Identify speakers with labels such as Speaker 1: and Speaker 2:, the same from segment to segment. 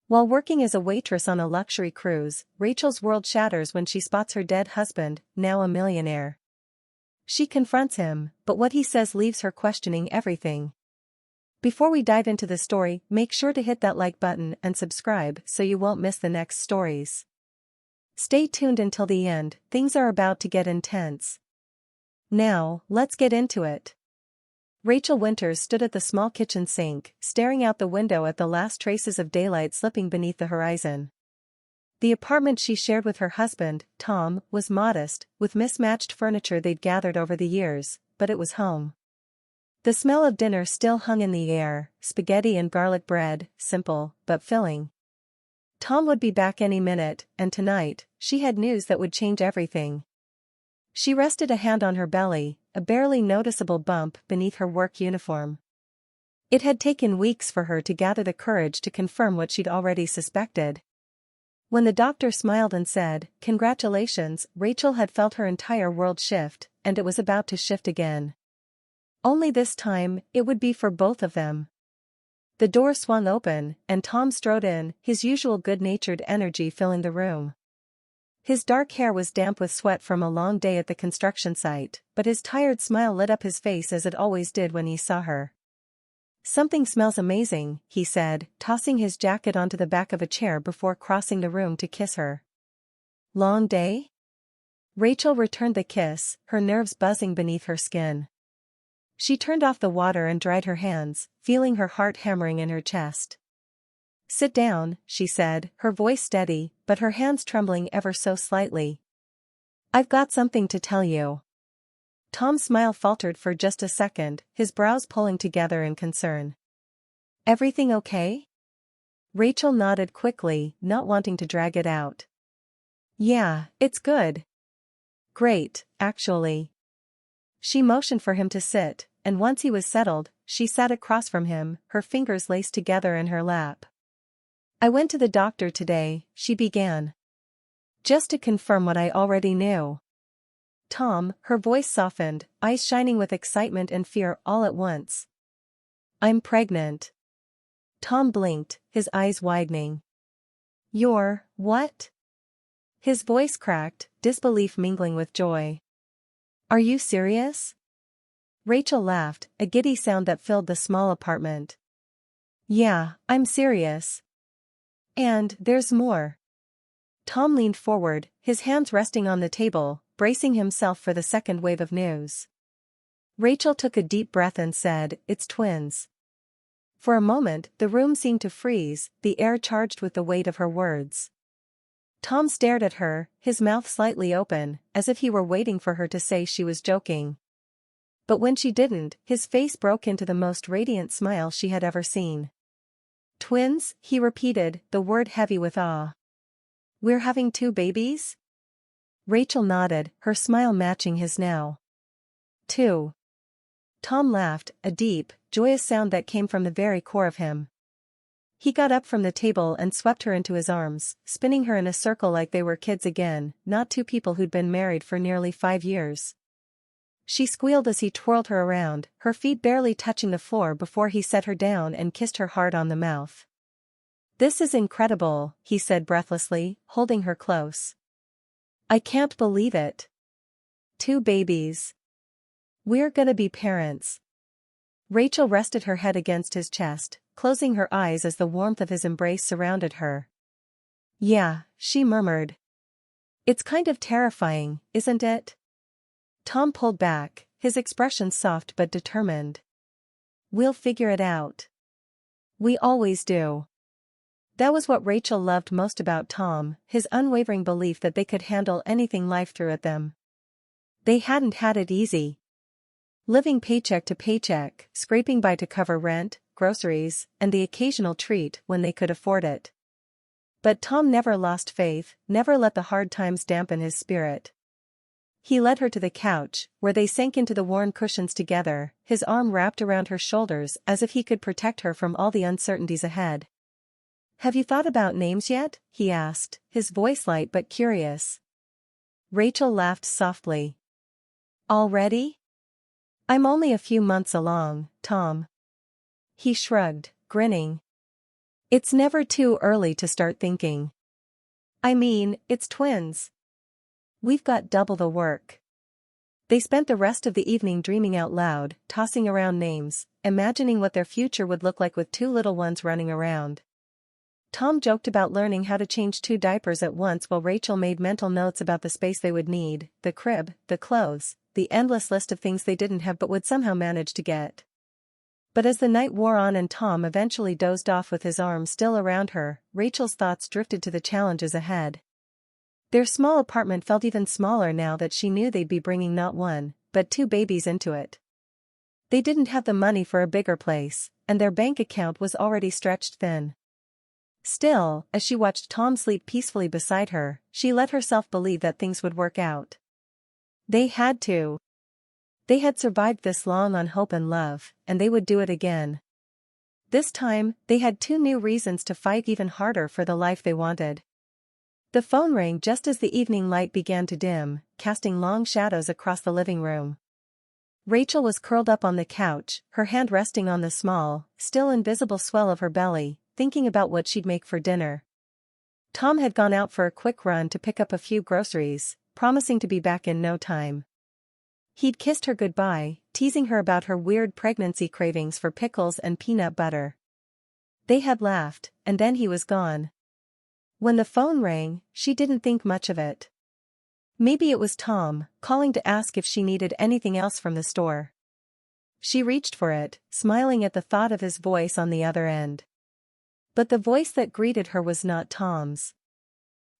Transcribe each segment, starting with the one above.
Speaker 1: While working as a waitress on a luxury cruise, Rachel's world shatters when she spots her dead husband, now a millionaire. She confronts him, but what he says leaves her questioning everything. Before we dive into the story, make sure to hit that like button and subscribe so you won't miss the next stories. Stay tuned until the end, things are about to get intense. Now, let's get into it. Rachel Winters stood at the small kitchen sink, staring out the window at the last traces of daylight slipping beneath the horizon. The apartment she shared with her husband, Tom, was modest, with mismatched furniture they'd gathered over the years, but it was home. The smell of dinner still hung in the air, spaghetti and garlic bread, simple, but filling. Tom would be back any minute, and tonight, she had news that would change everything. She rested a hand on her belly, a barely noticeable bump beneath her work uniform. It had taken weeks for her to gather the courage to confirm what she'd already suspected. When the doctor smiled and said, "Congratulations," Rachel had felt her entire world shift, and it was about to shift again. Only this time, it would be for both of them. The door swung open, and Tom strode in, his usual good-natured energy filling the room. His dark hair was damp with sweat from a long day at the construction site, but his tired smile lit up his face as it always did when he saw her. "Something smells amazing," he said, tossing his jacket onto the back of a chair before crossing the room to kiss her. "Long day?" Rachel returned the kiss, her nerves buzzing beneath her skin. She turned off the water and dried her hands, feeling her heart hammering in her chest. "Sit down," she said, her voice steady, but her hands trembling ever so slightly. "I've got something to tell you." Tom's smile faltered for just a second, his brows pulling together in concern. "Everything okay?" Rachel nodded quickly, not wanting to drag it out. "Yeah, it's good. Great, actually." She motioned for him to sit, and once he was settled, she sat across from him, her fingers laced together in her lap. "I went to the doctor today," she began. "Just to confirm what I already knew." Tom, her voice softened, eyes shining with excitement and fear all at once. "I'm pregnant." Tom blinked, his eyes widening. "You're, what?" His voice cracked, disbelief mingling with joy. "Are you serious?" Rachel laughed, a giddy sound that filled the small apartment. "Yeah, I'm serious. And there's more." Tom leaned forward, his hands resting on the table, bracing himself for the second wave of news. Rachel took a deep breath and said, "It's twins." For a moment, the room seemed to freeze, the air charged with the weight of her words. Tom stared at her, his mouth slightly open, as if he were waiting for her to say she was joking. But when she didn't, his face broke into the most radiant smile she had ever seen. "Twins?" he repeated, the word heavy with awe. "We're having 2 babies?" Rachel nodded, her smile matching his now. 2. Tom laughed, a deep, joyous sound that came from the very core of him. He got up from the table and swept her into his arms, spinning her in a circle like they were kids again, not 2 people who'd been married for nearly 5 years. She squealed as he twirled her around, her feet barely touching the floor before he set her down and kissed her hard on the mouth. "This is incredible," he said breathlessly, holding her close. "I can't believe it. 2 babies. We're gonna be parents." Rachel rested her head against his chest, closing her eyes as the warmth of his embrace surrounded her. "Yeah," she murmured. "It's kind of terrifying, isn't it?" Tom pulled back, his expression soft but determined. "We'll figure it out. We always do." That was what Rachel loved most about Tom, his unwavering belief that they could handle anything life threw at them. They hadn't had it easy. Living paycheck to paycheck, scraping by to cover rent, groceries, and the occasional treat when they could afford it. But Tom never lost faith, never let the hard times dampen his spirit. He led her to the couch, where they sank into the worn cushions together, his arm wrapped around her shoulders as if he could protect her from all the uncertainties ahead. "Have you thought about names yet?" he asked, his voice light but curious. Rachel laughed softly. "Already? I'm only a few months along, Tom." He shrugged, grinning. It's never too early to start thinking. I mean, it's twins. We've got double the work. They spent the rest of the evening dreaming out loud, tossing around names, imagining what their future would look like with two little ones running around. Tom joked about learning how to change 2 diapers at once while Rachel made mental notes about the space they would need, the crib, the clothes, the endless list of things they didn't have but would somehow manage to get. But as the night wore on and Tom eventually dozed off with his arms still around her, Rachel's thoughts drifted to the challenges ahead. Their small apartment felt even smaller now that she knew they'd be bringing not 1, but 2 babies into it. They didn't have the money for a bigger place, and their bank account was already stretched thin. Still, as she watched Tom sleep peacefully beside her, she let herself believe that things would work out. They had to. They had survived this long on hope and love, and they would do it again. This time, they had 2 new reasons to fight even harder for the life they wanted. The phone rang just as the evening light began to dim, casting long shadows across the living room. Rachel was curled up on the couch, her hand resting on the small, still invisible swell of her belly, thinking about what she'd make for dinner. Tom had gone out for a quick run to pick up a few groceries, promising to be back in no time. He'd kissed her goodbye, teasing her about her weird pregnancy cravings for pickles and peanut butter. They had laughed, and then he was gone. When the phone rang, she didn't think much of it. Maybe it was Tom, calling to ask if she needed anything else from the store. She reached for it, smiling at the thought of his voice on the other end. But the voice that greeted her was not Tom's.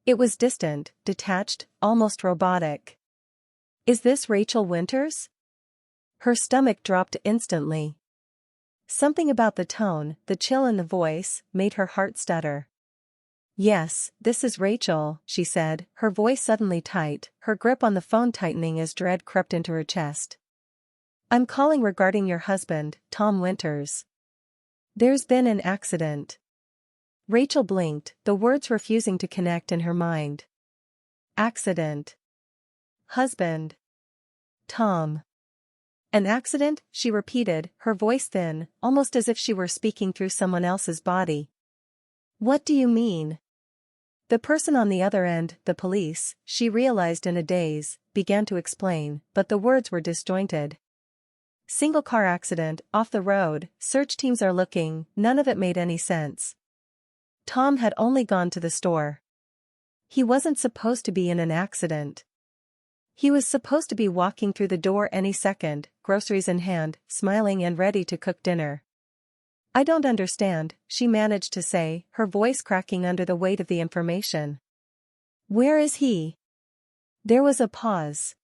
Speaker 1: It was distant, detached, almost robotic. Is this Rachel Winters? Her stomach dropped instantly. Something about the tone, the chill in the voice, made her heart stutter. Yes, this is Rachel, she said, her voice suddenly tight, her grip on the phone tightening as dread crept into her chest. I'm calling regarding your husband, Tom Winters. There's been an accident. Rachel blinked, the words refusing to connect in her mind. Accident. Husband. Tom. An accident, she repeated, her voice thin, almost as if she were speaking through someone else's body. What do you mean? The person on the other end, the police, she realized in a daze, began to explain, but the words were disjointed. Single car accident, off the road, search teams are looking, none of it made any sense. Tom had only gone to the store. He wasn't supposed to be in an accident. He was supposed to be walking through the door any second, groceries in hand, smiling and ready to cook dinner. I don't understand, she managed to say, her voice cracking under the weight of the information. Where is he? There was a pause.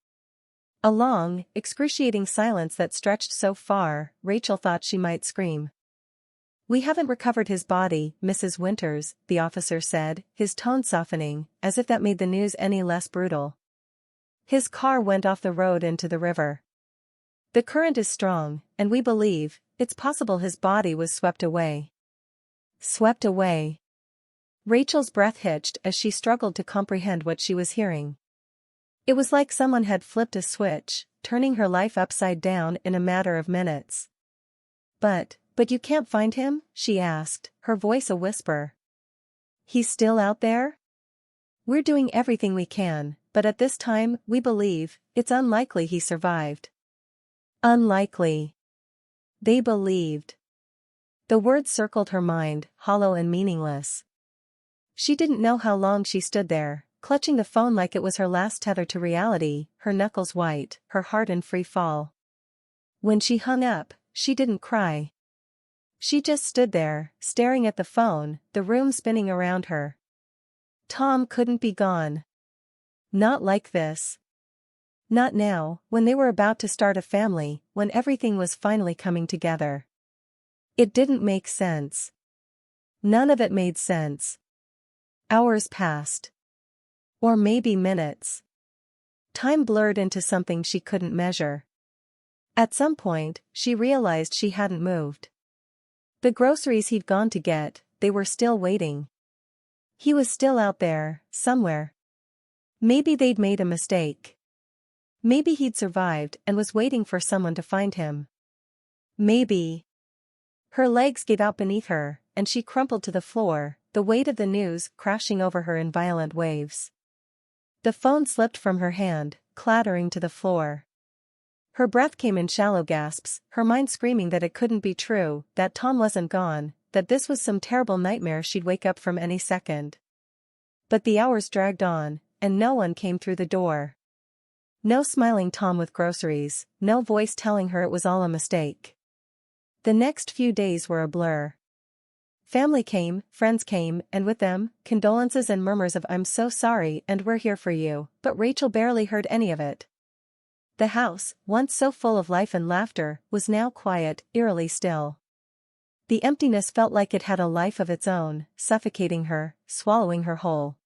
Speaker 1: A long, excruciating silence that stretched so far, Rachel thought she might scream. We haven't recovered his body, Mrs. Winters, the officer said, his tone softening, as if that made the news any less brutal. His car went off the road into the river. The current is strong, and we believe, it's possible his body was swept away. Swept away. Rachel's breath hitched as she struggled to comprehend what she was hearing. It was like someone had flipped a switch, turning her life upside down in a matter of minutes. But you can't find him? She asked, her voice a whisper. He's still out there? We're doing everything we can, but at this time, we believe, it's unlikely he survived. Unlikely. They believed. The words circled her mind, hollow and meaningless. She didn't know how long she stood there, clutching the phone like it was her last tether to reality, her knuckles white, her heart in free fall. When she hung up, she didn't cry. She just stood there, staring at the phone, the room spinning around her. Tom couldn't be gone. Not like this. Not now, when they were about to start a family, when everything was finally coming together. It didn't make sense. None of it made sense. Hours passed. Or maybe minutes. Time blurred into something she couldn't measure. At some point, she realized she hadn't moved. The groceries he'd gone to get, they were still waiting. He was still out there, somewhere. Maybe they'd made a mistake. Maybe he'd survived and was waiting for someone to find him. Maybe. Her legs gave out beneath her, and she crumpled to the floor, the weight of the news crashing over her in violent waves. The phone slipped from her hand, clattering to the floor. Her breath came in shallow gasps, her mind screaming that it couldn't be true, that Tom wasn't gone, that this was some terrible nightmare she'd wake up from any second. But the hours dragged on, and no one came through the door. No smiling Tom with groceries, no voice telling her it was all a mistake. The next few days were a blur. Family came, friends came, and with them, condolences and murmurs of "I'm so sorry" and "we're here for you," but Rachel barely heard any of it. The house, once so full of life and laughter, was now quiet, eerily still. The emptiness felt like it had a life of its own, suffocating her, swallowing her whole.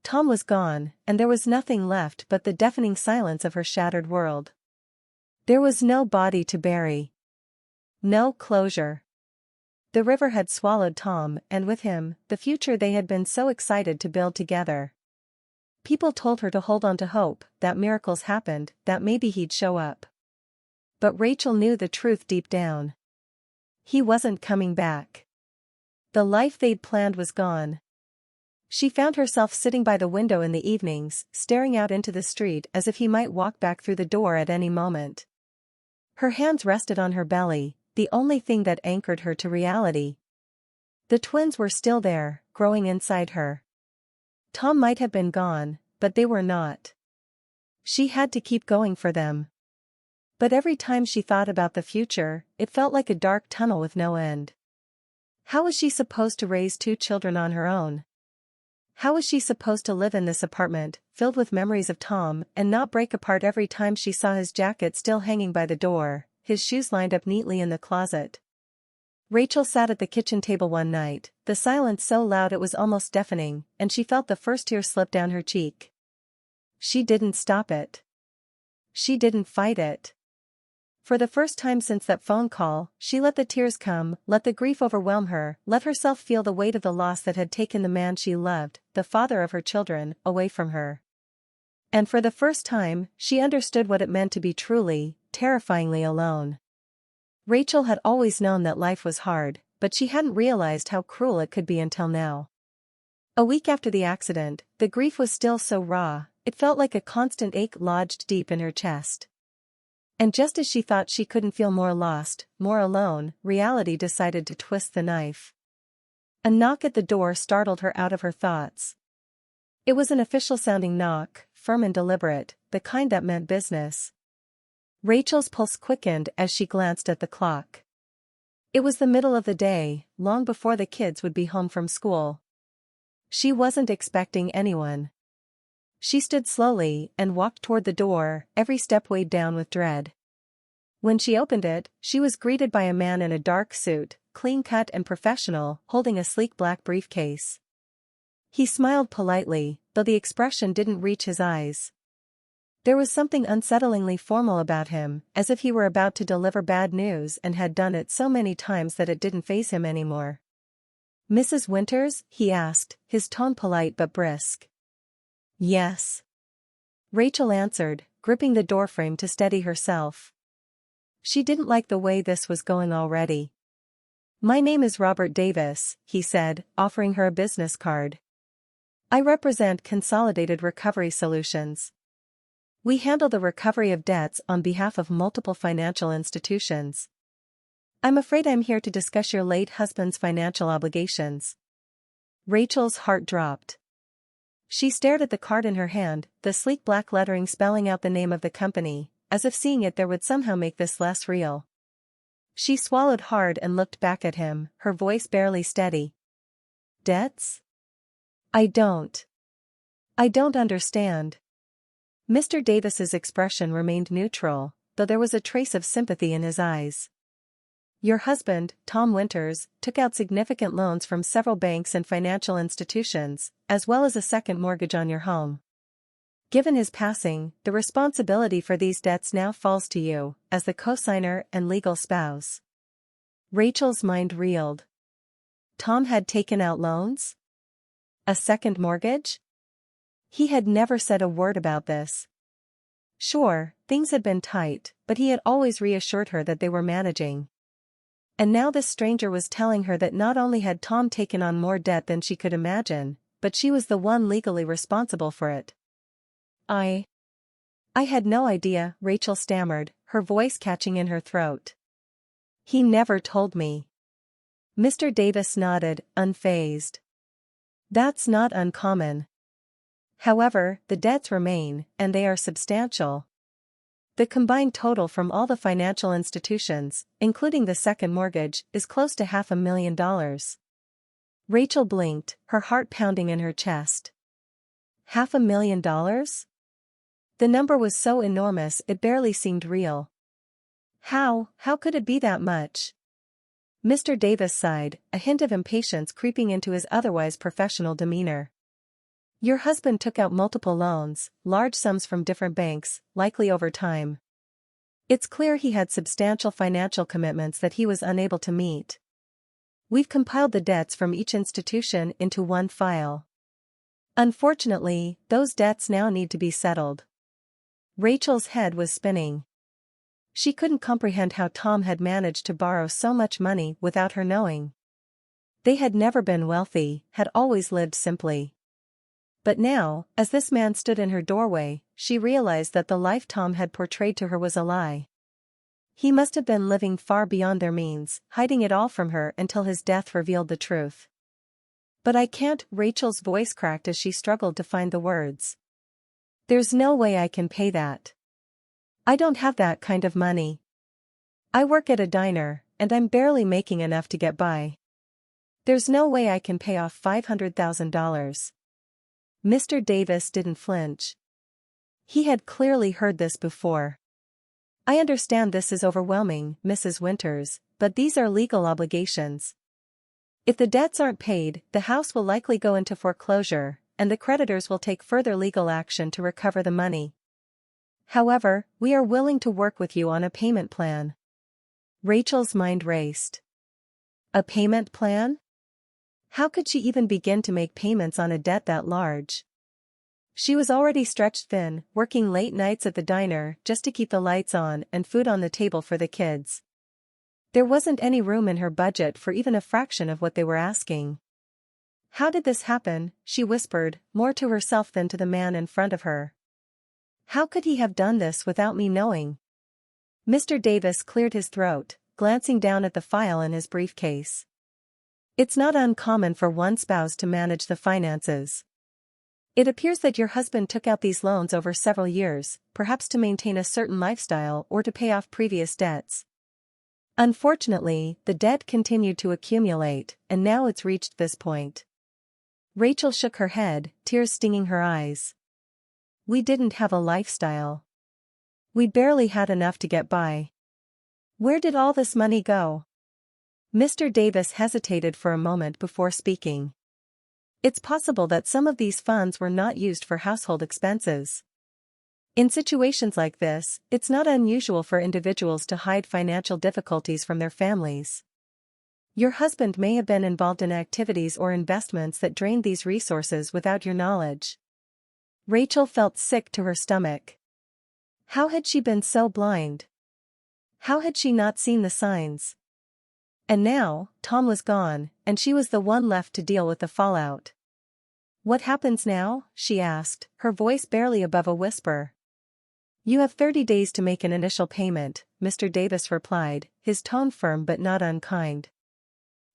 Speaker 1: Tom was gone, and there was nothing left but the deafening silence of her shattered world. There was no body to bury. No closure. The river had swallowed Tom, and with him, the future they had been so excited to build together. People told her to hold on to hope, that miracles happened, that maybe he'd show up. But Rachel knew the truth deep down. He wasn't coming back. The life they'd planned was gone. She found herself sitting by the window in the evenings, staring out into the street as if he might walk back through the door at any moment. Her hands rested on her belly, the only thing that anchored her to reality. The twins were still there, growing inside her. Tom might have been gone, but they were not. She had to keep going for them. But every time she thought about the future, it felt like a dark tunnel with no end. How was she supposed to raise 2 children on her own? How was she supposed to live in this apartment, filled with memories of Tom, and not break apart every time she saw his jacket still hanging by the door, his shoes lined up neatly in the closet? Rachel sat at the kitchen table one night, the silence so loud it was almost deafening, and she felt the first tear slip down her cheek. She didn't stop it. She didn't fight it. For the first time since that phone call, she let the tears come, let the grief overwhelm her, let herself feel the weight of the loss that had taken the man she loved, the father of her children, away from her. And for the first time, she understood what it meant to be truly, terrifyingly alone. Rachel had always known that life was hard, but she hadn't realized how cruel it could be until now. A week after the accident, the grief was still so raw, it felt like a constant ache lodged deep in her chest. And just as she thought she couldn't feel more lost, more alone, reality decided to twist the knife. A knock at the door startled her out of her thoughts. It was an official-sounding knock, firm and deliberate, the kind that meant business. Rachel's pulse quickened as she glanced at the clock. It was the middle of the day, long before the kids would be home from school. She wasn't expecting anyone. She stood slowly and walked toward the door, every step weighed down with dread. When she opened it, she was greeted by a man in a dark suit, clean-cut and professional, holding a sleek black briefcase. He smiled politely, though the expression didn't reach his eyes. There was something unsettlingly formal about him, as if he were about to deliver bad news and had done it so many times that it didn't faze him anymore. "Mrs. Winters?" he asked, his tone polite but brisk. "Yes," Rachel answered, gripping the doorframe to steady herself. She didn't like the way this was going already. "My name is Robert Davis," he said, offering her a business card. "I represent Consolidated Recovery Solutions. We handle the recovery of debts on behalf of multiple financial institutions. I'm afraid I'm here to discuss your late husband's financial obligations." Rachel's heart dropped. She stared at the card in her hand, the sleek black lettering spelling out the name of the company, as if seeing it there would somehow make this less real. She swallowed hard and looked back at him, her voice barely steady. "Debts? I don't understand." Mr. Davis's expression remained neutral, though there was a trace of sympathy in his eyes. "Your husband, Tom Winters, took out significant loans from several banks and financial institutions, as well as a second mortgage on your home. Given his passing, the responsibility for these debts now falls to you, as the co-signer and legal spouse." Rachel's mind reeled. Tom had taken out loans? A second mortgage? He had never said a word about this. Sure, things had been tight, but he had always reassured her that they were managing. And now this stranger was telling her that not only had Tom taken on more debt than she could imagine, but she was the one legally responsible for it. I had no idea, Rachel stammered, her voice catching in her throat. He never told me. Mr. Davis nodded, unfazed. That's not uncommon. However, the debts remain, and they are substantial. The combined total from all the financial institutions, including the second mortgage, is close to $500,000. Rachel blinked, her heart pounding in her chest. $500,000? The number was so enormous it barely seemed real. How could it be that much? Mr. Davis sighed, a hint of impatience creeping into his otherwise professional demeanor. Your husband took out multiple loans, large sums from different banks, likely over time. It's clear he had substantial financial commitments that he was unable to meet. We've compiled the debts from each institution into one file. Unfortunately, those debts now need to be settled. Rachel's head was spinning. She couldn't comprehend how Tom had managed to borrow so much money without her knowing. They had never been wealthy, had always lived simply. But now, as this man stood in her doorway, she realized that the life Tom had portrayed to her was a lie. He must have been living far beyond their means, hiding it all from her until his death revealed the truth. But I can't, Rachel's voice cracked as she struggled to find the words. There's no way I can pay that. I don't have that kind of money. I work at a diner, and I'm barely making enough to get by. There's no way I can pay off $500,000. Mr. Davis didn't flinch. He had clearly heard this before. I understand this is overwhelming, Mrs. Winters, but these are legal obligations. If the debts aren't paid, the house will likely go into foreclosure, and the creditors will take further legal action to recover the money. However, we are willing to work with you on a payment plan. Rachel's mind raced. A payment plan? How could she even begin to make payments on a debt that large? She was already stretched thin, working late nights at the diner just to keep the lights on and food on the table for the kids. There wasn't any room in her budget for even a fraction of what they were asking. How did this happen? She whispered, more to herself than to the man in front of her. How could he have done this without me knowing? Mr. Davis cleared his throat, glancing down at the file in his briefcase. It's not uncommon for one spouse to manage the finances. It appears that your husband took out these loans over several years, perhaps to maintain a certain lifestyle or to pay off previous debts. Unfortunately, the debt continued to accumulate, and now it's reached this point. Rachel shook her head, tears stinging her eyes. We didn't have a lifestyle. We barely had enough to get by. Where did all this money go? Mr. Davis hesitated for a moment before speaking. It's possible that some of these funds were not used for household expenses. In situations like this, it's not unusual for individuals to hide financial difficulties from their families. Your husband may have been involved in activities or investments that drained these resources without your knowledge. Rachel felt sick to her stomach. How had she been so blind? How had she not seen the signs? And now, Tom was gone, and she was the one left to deal with the fallout. What happens now? She asked, her voice barely above a whisper. You have 30 days to make an initial payment, Mr. Davis replied, his tone firm but not unkind.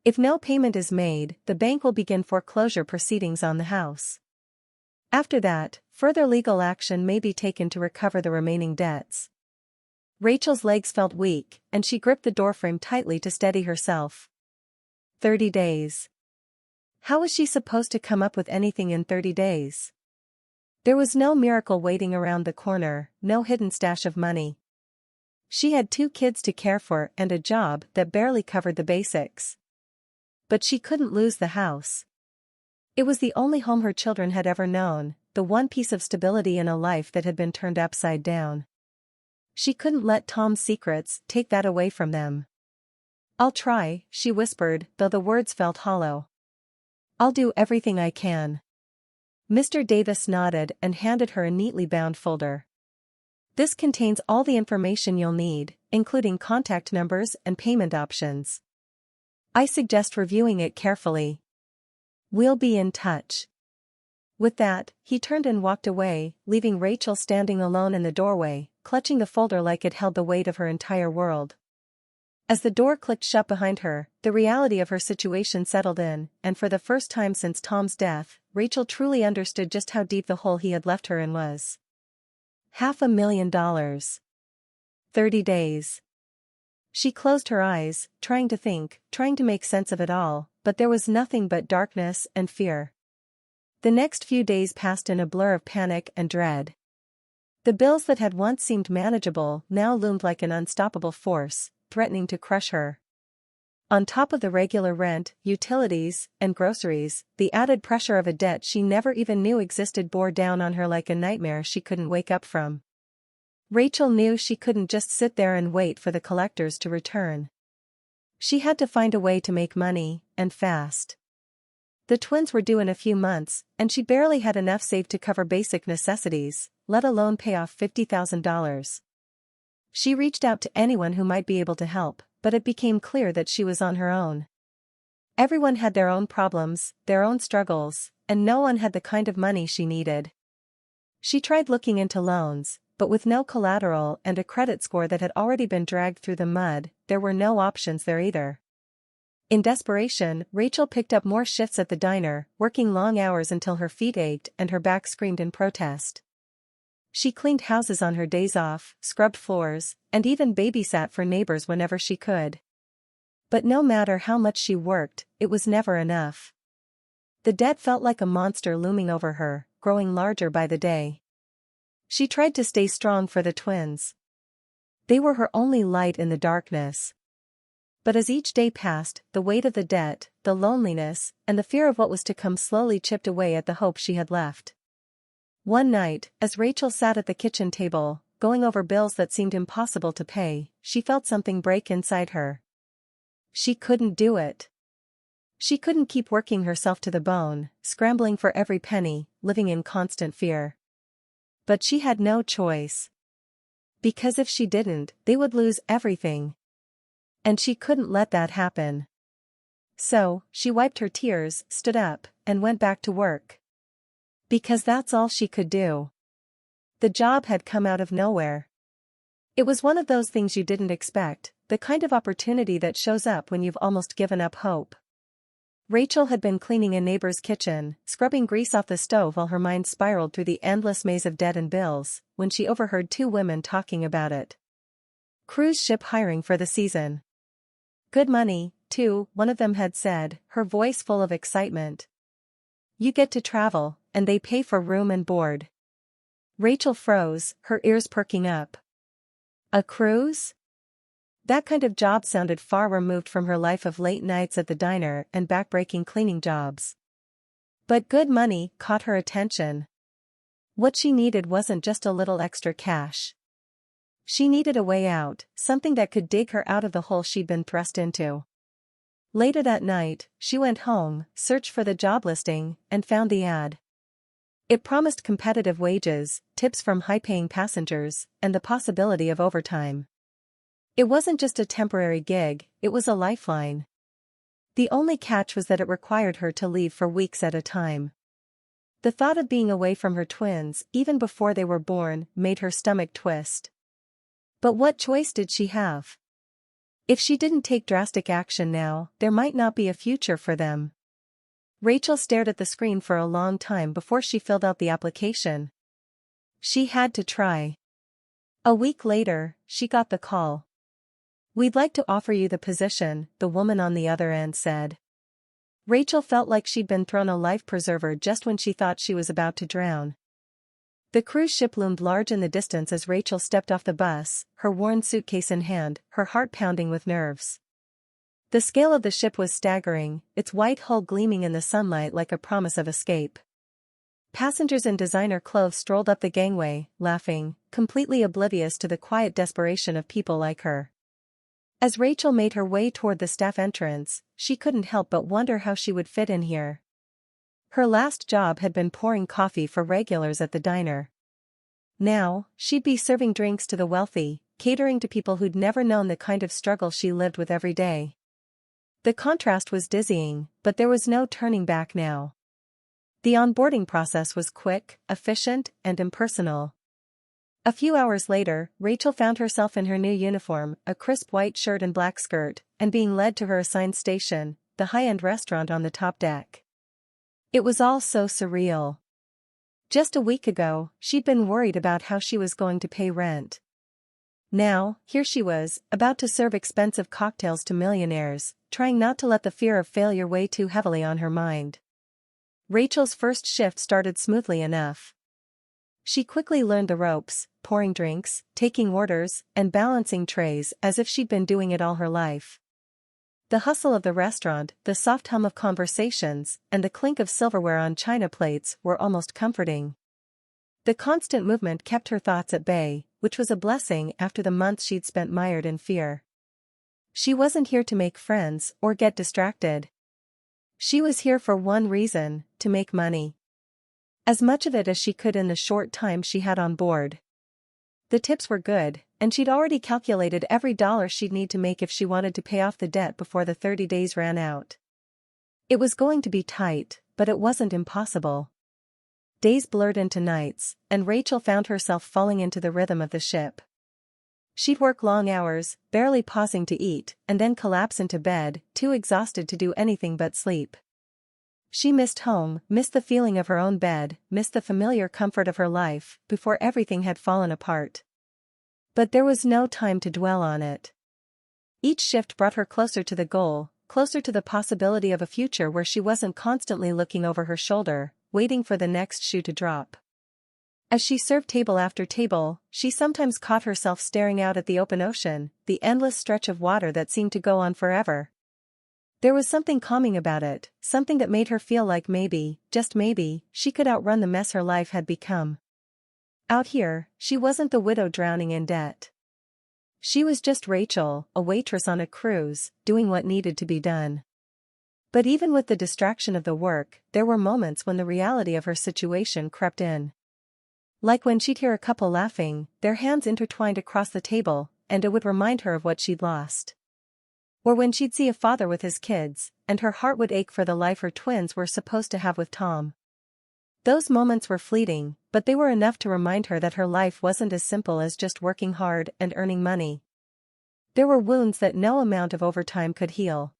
Speaker 1: If no payment is made, the bank will begin foreclosure proceedings on the house. After that, further legal action may be taken to recover the remaining debts. Rachel's legs felt weak, and she gripped the doorframe tightly to steady herself. 30 days. How was she supposed to come up with anything in 30 days? There was no miracle waiting around the corner, no hidden stash of money. She had 2 kids to care for and a job that barely covered the basics. But she couldn't lose the house. It was the only home her children had ever known, the one piece of stability in a life that had been turned upside down. She couldn't let Tom's secrets take that away from them. I'll try, she whispered, though the words felt hollow. I'll do everything I can. Mr. Davis nodded and handed her a neatly bound folder. This contains all the information you'll need, including contact numbers and payment options. I suggest reviewing it carefully. We'll be in touch. With that, he turned and walked away, leaving Rachel standing alone in the doorway, clutching the folder like it held the weight of her entire world. As the door clicked shut behind her, the reality of her situation settled in, and for the first time since Tom's death, Rachel truly understood just how deep the hole he had left her in was. $500,000. 30 days. She closed her eyes, trying to think, trying to make sense of it all, but there was nothing but darkness and fear. The next few days passed in a blur of panic and dread. The bills that had once seemed manageable now loomed like an unstoppable force, threatening to crush her. On top of the regular rent, utilities, and groceries, the added pressure of a debt she never even knew existed bore down on her like a nightmare she couldn't wake up from. Rachel knew she couldn't just sit there and wait for the collectors to return. She had to find a way to make money, and fast. The twins were due in a few months, and she barely had enough saved to cover basic necessities, let alone pay off $50,000. She reached out to anyone who might be able to help, but it became clear that she was on her own. Everyone had their own problems, their own struggles, and no one had the kind of money she needed. She tried looking into loans, but with no collateral and a credit score that had already been dragged through the mud, there were no options there either. In desperation, Rachel picked up more shifts at the diner, working long hours until her feet ached and her back screamed in protest. She cleaned houses on her days off, scrubbed floors, and even babysat for neighbors whenever she could. But no matter how much she worked, it was never enough. The debt felt like a monster looming over her, growing larger by the day. She tried to stay strong for the twins. They were her only light in the darkness. But as each day passed, the weight of the debt, the loneliness, and the fear of what was to come slowly chipped away at the hope she had left. One night, as Rachel sat at the kitchen table, going over bills that seemed impossible to pay, she felt something break inside her. She couldn't do it. She couldn't keep working herself to the bone, scrambling for every penny, living in constant fear. But she had no choice. Because if she didn't, they would lose everything. And she couldn't let that happen. So, she wiped her tears, stood up, and went back to work. Because that's all she could do. The job had come out of nowhere. It was one of those things you didn't expect, the kind of opportunity that shows up when you've almost given up hope. Rachel had been cleaning a neighbor's kitchen, scrubbing grease off the stove while her mind spiraled through the endless maze of debt and bills, when she overheard two women talking about it. Cruise ship hiring for the season. Good money, too, one of them had said, her voice full of excitement. You get to travel, and they pay for room and board. Rachel froze, her ears perking up. A cruise? That kind of job sounded far removed from her life of late nights at the diner and backbreaking cleaning jobs. But good money caught her attention. What she needed wasn't just a little extra cash. She needed a way out, something that could dig her out of the hole she'd been thrust into. Later that night, she went home, searched for the job listing, and found the ad. It promised competitive wages, tips from high-paying passengers, and the possibility of overtime. It wasn't just a temporary gig, it was a lifeline. The only catch was that it required her to leave for weeks at a time. The thought of being away from her twins, even before they were born, made her stomach twist. But what choice did she have? If she didn't take drastic action now, there might not be a future for them. Rachel stared at the screen for a long time before she filled out the application. She had to try. A week later, she got the call. We'd like to offer you the position, the woman on the other end said. Rachel felt like she'd been thrown a life preserver just when she thought she was about to drown. The cruise ship loomed large in the distance as Rachel stepped off the bus, her worn suitcase in hand, her heart pounding with nerves. The scale of the ship was staggering, its white hull gleaming in the sunlight like a promise of escape. Passengers in designer clothes strolled up the gangway, laughing, completely oblivious to the quiet desperation of people like her. As Rachel made her way toward the staff entrance, she couldn't help but wonder how she would fit in here. Her last job had been pouring coffee for regulars at the diner. Now, she'd be serving drinks to the wealthy, catering to people who'd never known the kind of struggle she lived with every day. The contrast was dizzying, but there was no turning back now. The onboarding process was quick, efficient, and impersonal. A few hours later, Rachel found herself in her new uniform, a crisp white shirt and black skirt, and being led to her assigned station, the high-end restaurant on the top deck. It was all so surreal. Just a week ago, she'd been worried about how she was going to pay rent. Now, here she was, about to serve expensive cocktails to millionaires, trying not to let the fear of failure weigh too heavily on her mind. Rachel's first shift started smoothly enough. She quickly learned the ropes, pouring drinks, taking orders, and balancing trays as if she'd been doing it all her life. The hustle of the restaurant, the soft hum of conversations, and the clink of silverware on china plates were almost comforting. The constant movement kept her thoughts at bay, which was a blessing after the months she'd spent mired in fear. She wasn't here to make friends or get distracted. She was here for one reason, to make money. As much of it as she could in the short time she had on board. The tips were good, and she'd already calculated every dollar she'd need to make if she wanted to pay off the debt before the 30 days ran out. It was going to be tight, but it wasn't impossible. Days blurred into nights, and Rachel found herself falling into the rhythm of the ship. She'd work long hours, barely pausing to eat, and then collapse into bed, too exhausted to do anything but sleep. She missed home, missed the feeling of her own bed, missed the familiar comfort of her life, before everything had fallen apart. But there was no time to dwell on it. Each shift brought her closer to the goal, closer to the possibility of a future where she wasn't constantly looking over her shoulder, waiting for the next shoe to drop. As she served table after table, she sometimes caught herself staring out at the open ocean, the endless stretch of water that seemed to go on forever. There was something calming about it, something that made her feel like maybe, just maybe, she could outrun the mess her life had become. Out here, she wasn't the widow drowning in debt. She was just Rachel, a waitress on a cruise, doing what needed to be done. But even with the distraction of the work, there were moments when the reality of her situation crept in. Like when she'd hear a couple laughing, their hands intertwined across the table, and it would remind her of what she'd lost. Or when she'd see a father with his kids, and her heart would ache for the life her twins were supposed to have with Tom. Those moments were fleeting, but they were enough to remind her that her life wasn't as simple as just working hard and earning money. There were wounds that no amount of overtime could heal.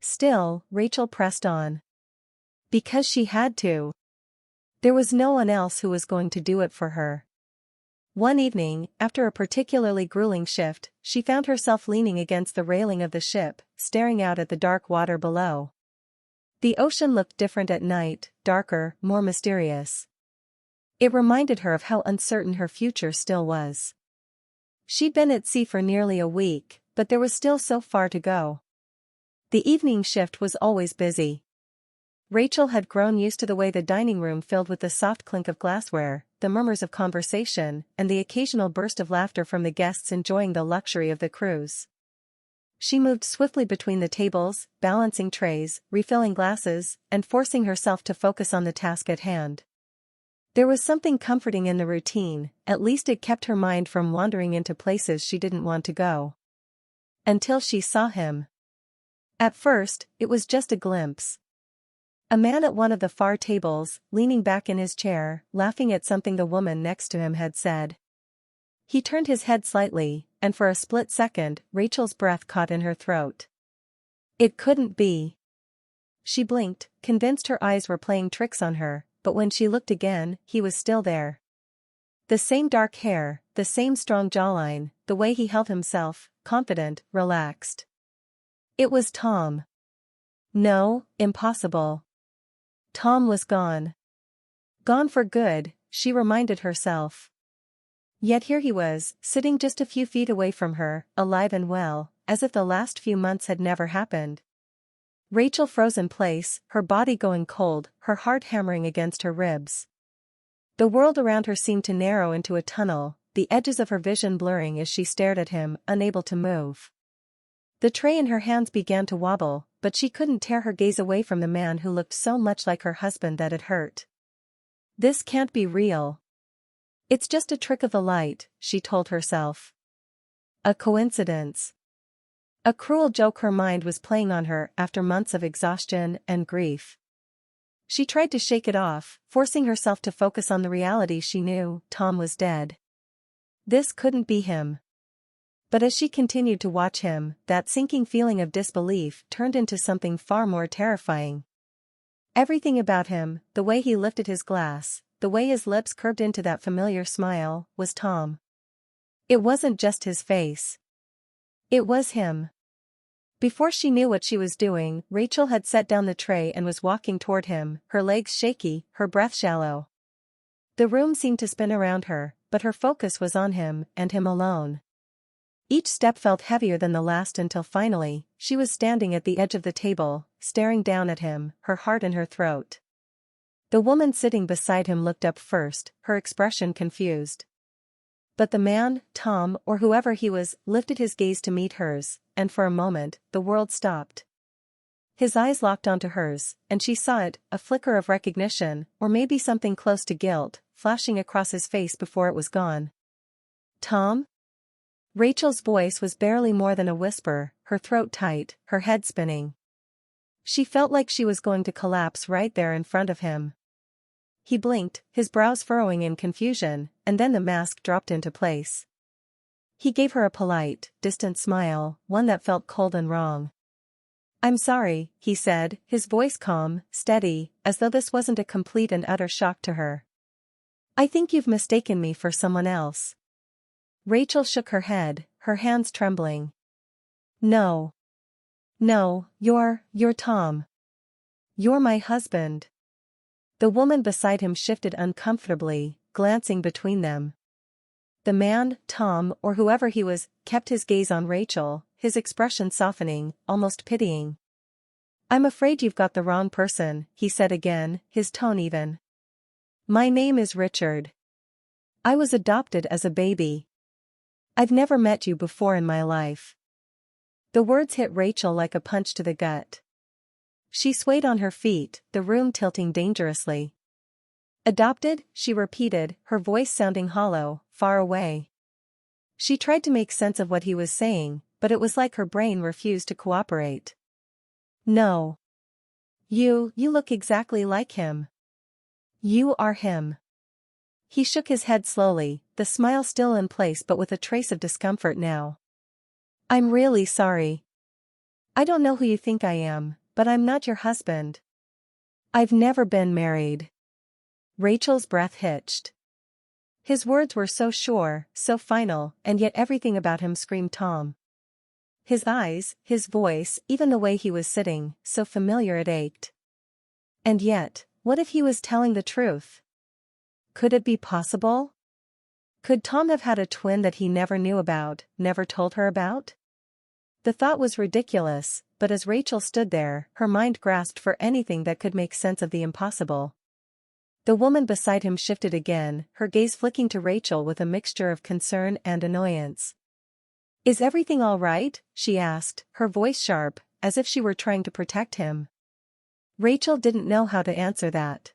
Speaker 1: Still, Rachel pressed on. Because she had to. There was no one else who was going to do it for her. One evening, after a particularly grueling shift, she found herself leaning against the railing of the ship, staring out at the dark water below. The ocean looked different at night, darker, more mysterious. It reminded her of how uncertain her future still was. She'd been at sea for nearly a week, but there was still so far to go. The evening shift was always busy. Rachel had grown used to the way the dining room filled with the soft clink of glassware, the murmurs of conversation, and the occasional burst of laughter from the guests enjoying the luxury of the cruise. She moved swiftly between the tables, balancing trays, refilling glasses, and forcing herself to focus on the task at hand. There was something comforting in the routine, at least it kept her mind from wandering into places she didn't want to go. Until she saw him. At first, it was just a glimpse. A man at one of the far tables, leaning back in his chair, laughing at something the woman next to him had said. He turned his head slightly, and for a split second, Rachel's breath caught in her throat. It couldn't be. She blinked, convinced her eyes were playing tricks on her, but when she looked again, he was still there. The same dark hair, the same strong jawline, the way he held himself, confident, relaxed. It was Tom. No, impossible. Tom was gone. Gone for good, she reminded herself. Yet here he was, sitting just a few feet away from her, alive and well, as if the last few months had never happened. Rachel froze in place, her body going cold, her heart hammering against her ribs. The world around her seemed to narrow into a tunnel, the edges of her vision blurring as she stared at him, unable to move. The tray in her hands began to wobble, but she couldn't tear her gaze away from the man who looked so much like her husband that it hurt. This can't be real. It's just a trick of the light, she told herself. A coincidence. A cruel joke her mind was playing on her after months of exhaustion and grief. She tried to shake it off, forcing herself to focus on the reality she knew: Tom was dead. This couldn't be him. But as she continued to watch him, that sinking feeling of disbelief turned into something far more terrifying. Everything about him, the way he lifted his glass, the way his lips curved into that familiar smile, was Tom. It wasn't just his face. It was him. Before she knew what she was doing, Rachel had set down the tray and was walking toward him, her legs shaky, her breath shallow. The room seemed to spin around her, but her focus was on him, and him alone. Each step felt heavier than the last until finally, she was standing at the edge of the table, staring down at him, her heart in her throat. The woman sitting beside him looked up first, her expression confused. But the man, Tom, or whoever he was, lifted his gaze to meet hers, and for a moment, the world stopped. His eyes locked onto hers, and she saw it, a flicker of recognition, or maybe something close to guilt, flashing across his face before it was gone. Tom? Rachel's voice was barely more than a whisper, her throat tight, her head spinning. She felt like she was going to collapse right there in front of him. He blinked, his brows furrowing in confusion, and then the mask dropped into place. He gave her a polite, distant smile, one that felt cold and wrong. "I'm sorry," he said, his voice calm, steady, as though this wasn't a complete and utter shock to her. "I think you've mistaken me for someone else." Rachel shook her head, her hands trembling. No. No, you're Tom. You're my husband." The woman beside him shifted uncomfortably, glancing between them. The man, Tom, or whoever he was, kept his gaze on Rachel, his expression softening, almost pitying. "I'm afraid you've got the wrong person," he said again, his tone even. "My name is Richard. I was adopted as a baby. I've never met you before in my life." The words hit Rachel like a punch to the gut. She swayed on her feet, the room tilting dangerously. "Adopted?" she repeated, her voice sounding hollow, far away. She tried to make sense of what he was saying, but it was like her brain refused to cooperate. "No. You look exactly like him. You are him." He shook his head slowly, the smile still in place but with a trace of discomfort now. "I'm really sorry. I don't know who you think I am, but I'm not your husband. I've never been married." Rachel's breath hitched. His words were so sure, so final, and yet everything about him screamed Tom. His eyes, his voice, even the way he was sitting, so familiar it ached. And yet, what if he was telling the truth? Could it be possible? Could Tom have had a twin that he never knew about, never told her about? The thought was ridiculous, but as Rachel stood there, her mind grasped for anything that could make sense of the impossible. The woman beside him shifted again, her gaze flicking to Rachel with a mixture of concern and annoyance. "Is everything all right?" she asked, her voice sharp, as if she were trying to protect him. Rachel didn't know how to answer that.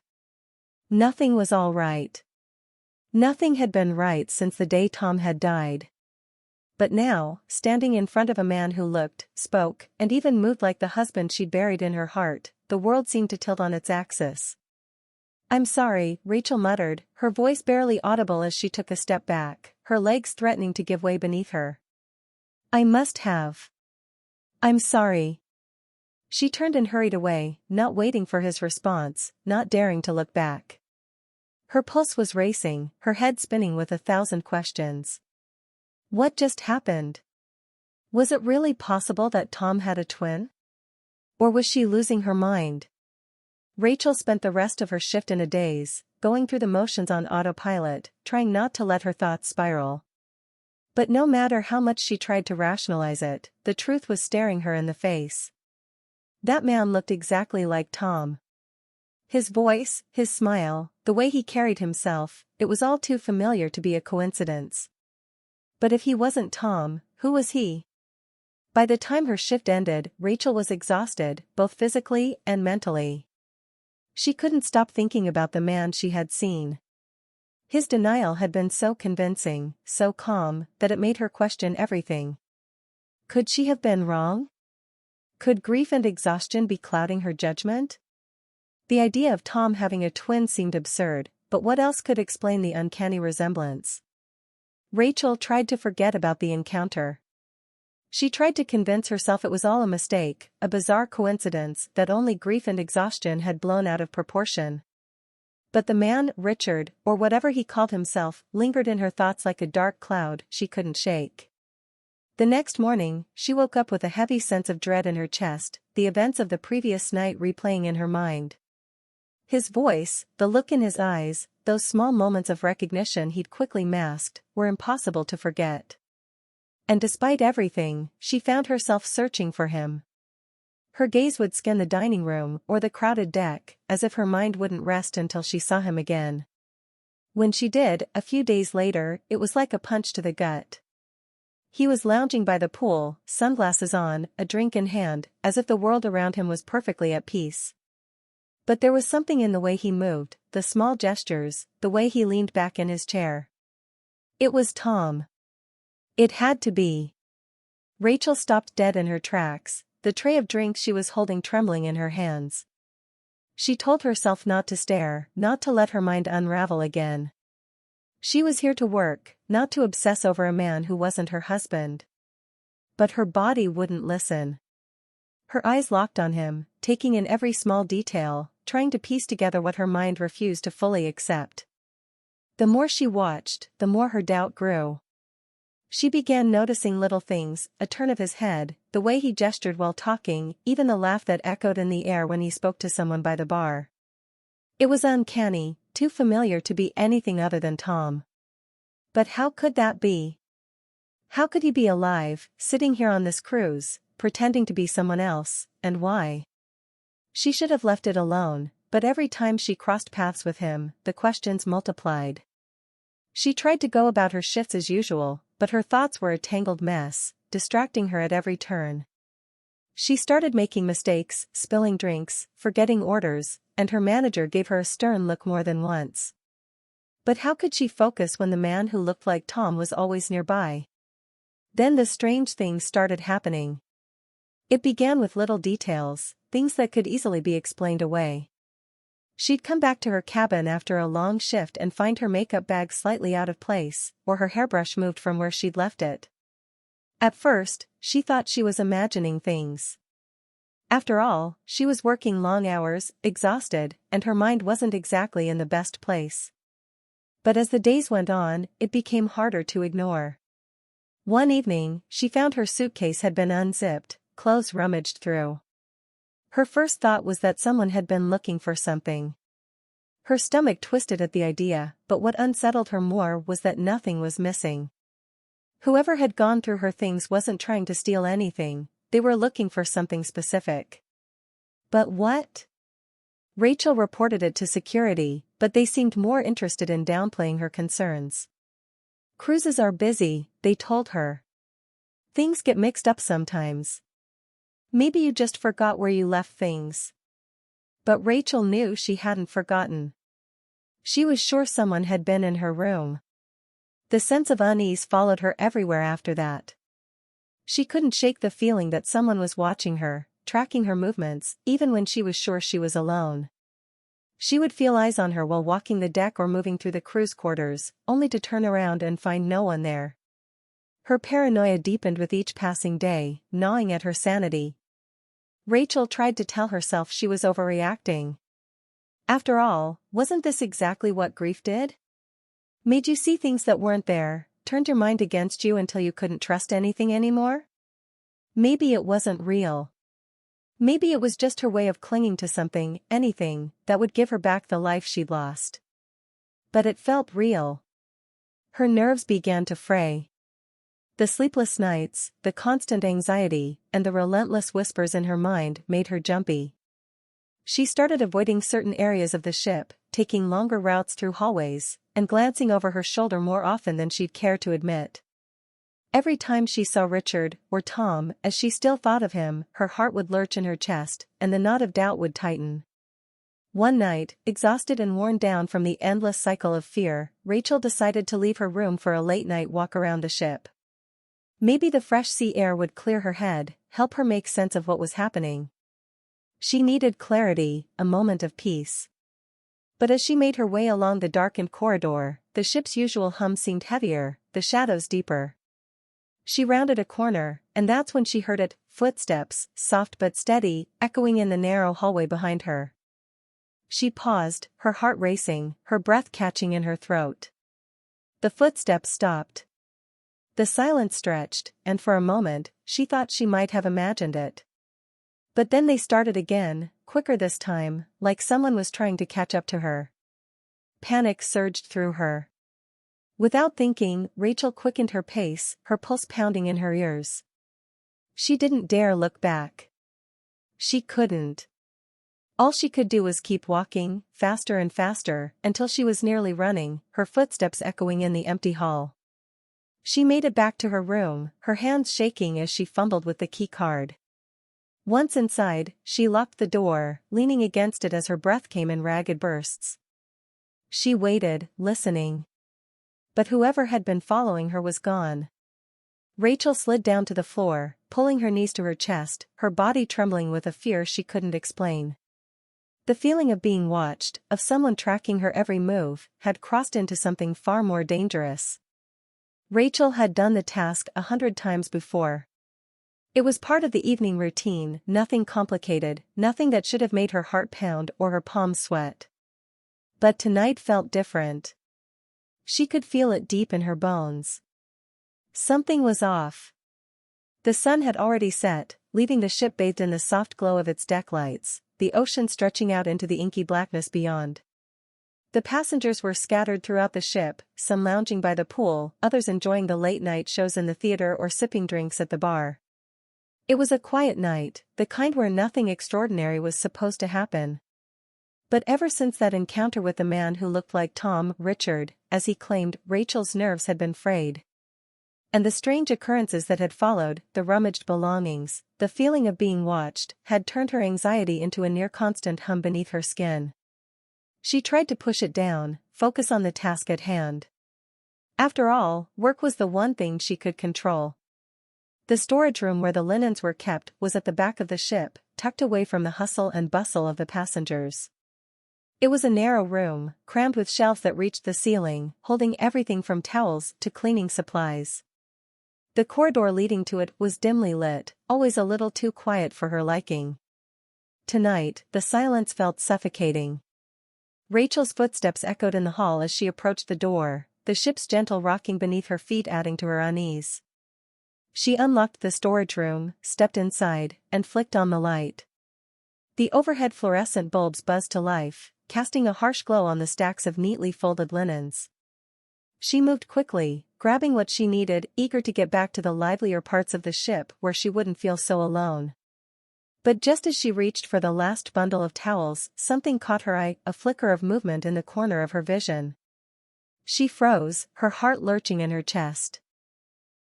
Speaker 1: Nothing was all right. Nothing had been right since the day Tom had died. But now, standing in front of a man who looked, spoke, and even moved like the husband she'd buried in her heart, the world seemed to tilt on its axis. "I'm sorry," Rachel muttered, her voice barely audible as she took a step back, her legs threatening to give way beneath her. "I must have. I'm sorry." She turned and hurried away, not waiting for his response, not daring to look back. Her pulse was racing, her head spinning with 1,000 questions. What just happened? Was it really possible that Tom had a twin? Or was she losing her mind? Rachel spent the rest of her shift in a daze, going through the motions on autopilot, trying not to let her thoughts spiral. But no matter how much she tried to rationalize it, the truth was staring her in the face. That man looked exactly like Tom. His voice, his smile, the way he carried himself, it was all too familiar to be a coincidence. But if he wasn't Tom, who was he? By the time her shift ended, Rachel was exhausted, both physically and mentally. She couldn't stop thinking about the man she had seen. His denial had been so convincing, so calm, that it made her question everything. Could she have been wrong? Could grief and exhaustion be clouding her judgment? The idea of Tom having a twin seemed absurd, but what else could explain the uncanny resemblance? Rachel tried to forget about the encounter. She tried to convince herself it was all a mistake, a bizarre coincidence that only grief and exhaustion had blown out of proportion. But the man, Richard, or whatever he called himself, lingered in her thoughts like a dark cloud she couldn't shake. The next morning, she woke up with a heavy sense of dread in her chest, the events of the previous night replaying in her mind. His voice, the look in his eyes, those small moments of recognition he'd quickly masked, were impossible to forget. And despite everything, she found herself searching for him. Her gaze would scan the dining room or the crowded deck, as if her mind wouldn't rest until she saw him again. When she did, a few days later, it was like a punch to the gut. He was lounging by the pool, sunglasses on, a drink in hand, as if the world around him was perfectly at peace. But there was something in the way he moved, the small gestures, the way he leaned back in his chair. It was Tom. It had to be. Rachel stopped dead in her tracks, the tray of drinks she was holding trembling in her hands. She told herself not to stare, not to let her mind unravel again. She was here to work, not to obsess over a man who wasn't her husband. But her body wouldn't listen. Her eyes locked on him, taking in every small detail, trying to piece together what her mind refused to fully accept. The more she watched, the more her doubt grew. She began noticing little things, a turn of his head, the way he gestured while talking, even the laugh that echoed in the air when he spoke to someone by the bar. It was uncanny, too familiar to be anything other than Tom. But how could that be? How could he be alive, sitting here on this cruise, pretending to be someone else, and why? She should have left it alone, but every time she crossed paths with him, the questions multiplied. She tried to go about her shifts as usual, but her thoughts were a tangled mess, distracting her at every turn. She started making mistakes, spilling drinks, forgetting orders, and her manager gave her a stern look more than once. But how could she focus when the man who looked like Tom was always nearby? Then the strange things started happening. It began with little details, things that could easily be explained away. She'd come back to her cabin after a long shift and find her makeup bag slightly out of place, or her hairbrush moved from where she'd left it. At first, she thought she was imagining things. After all, she was working long hours, exhausted, and her mind wasn't exactly in the best place. But as the days went on, it became harder to ignore. One evening, she found her suitcase had been unzipped, clothes rummaged through. Her first thought was that someone had been looking for something. Her stomach twisted at the idea, but what unsettled her more was that nothing was missing. Whoever had gone through her things wasn't trying to steal anything, they were looking for something specific. But what? Rachel reported it to security, but they seemed more interested in downplaying her concerns. Cruises are busy, they told her. Things get mixed up sometimes. Maybe you just forgot where you left things. But Rachel knew she hadn't forgotten. She was sure someone had been in her room. The sense of unease followed her everywhere after that. She couldn't shake the feeling that someone was watching her, tracking her movements, even when she was sure she was alone. She would feel eyes on her while walking the deck or moving through the cruise quarters, only to turn around and find no one there. Her paranoia deepened with each passing day, gnawing at her sanity. Rachel tried to tell herself she was overreacting. After all, wasn't this exactly what grief did? Made you see things that weren't there, turned your mind against you until you couldn't trust anything anymore? Maybe it wasn't real. Maybe it was just her way of clinging to something, anything, that would give her back the life she'd lost. But it felt real. Her nerves began to fray. The sleepless nights, the constant anxiety, and the relentless whispers in her mind made her jumpy. She started avoiding certain areas of the ship, taking longer routes through hallways, and glancing over her shoulder more often than she'd care to admit. Every time she saw Richard, or Tom, as she still thought of him, her heart would lurch in her chest, and the knot of doubt would tighten. One night, exhausted and worn down from the endless cycle of fear, Rachel decided to leave her room for a late-night walk around the ship. Maybe the fresh sea air would clear her head, help her make sense of what was happening. She needed clarity, a moment of peace. But as she made her way along the darkened corridor, the ship's usual hum seemed heavier, the shadows deeper. She rounded a corner, and that's when she heard it, footsteps, soft but steady, echoing in the narrow hallway behind her. She paused, her heart racing, her breath catching in her throat. The footsteps stopped. The silence stretched, and for a moment, she thought she might have imagined it. But then they started again, quicker this time, like someone was trying to catch up to her. Panic surged through her. Without thinking, Rachel quickened her pace, her pulse pounding in her ears. She didn't dare look back. She couldn't. All she could do was keep walking, faster and faster, until she was nearly running, her footsteps echoing in the empty hall. She made it back to her room, her hands shaking as she fumbled with the key card. Once inside, she locked the door, leaning against it as her breath came in ragged bursts. She waited, listening. But whoever had been following her was gone. Rachel slid down to the floor, pulling her knees to her chest, her body trembling with a fear she couldn't explain. The feeling of being watched, of someone tracking her every move, had crossed into something far more dangerous. Rachel had done the task 100 times before. It was part of the evening routine, nothing complicated, nothing that should have made her heart pound or her palms sweat. But tonight felt different. She could feel it deep in her bones. Something was off. The sun had already set, leaving the ship bathed in the soft glow of its deck lights, the ocean stretching out into the inky blackness beyond. The passengers were scattered throughout the ship, some lounging by the pool, others enjoying the late-night shows in the theater or sipping drinks at the bar. It was a quiet night, the kind where nothing extraordinary was supposed to happen. But ever since that encounter with the man who looked like Tom, Richard, as he claimed, Rachel's nerves had been frayed. And the strange occurrences that had followed, the rummaged belongings, the feeling of being watched, had turned her anxiety into a near-constant hum beneath her skin. She tried to push it down, focus on the task at hand. After all, work was the one thing she could control. The storage room where the linens were kept was at the back of the ship, tucked away from the hustle and bustle of the passengers. It was a narrow room, crammed with shelves that reached the ceiling, holding everything from towels to cleaning supplies. The corridor leading to it was dimly lit, always a little too quiet for her liking. Tonight, the silence felt suffocating. Rachel's footsteps echoed in the hall as she approached the door, the ship's gentle rocking beneath her feet adding to her unease. She unlocked the storage room, stepped inside, and flicked on the light. The overhead fluorescent bulbs buzzed to life, casting a harsh glow on the stacks of neatly folded linens. She moved quickly, grabbing what she needed, eager to get back to the livelier parts of the ship where she wouldn't feel so alone. But just as she reached for the last bundle of towels, something caught her eye, a flicker of movement in the corner of her vision. She froze, her heart lurching in her chest.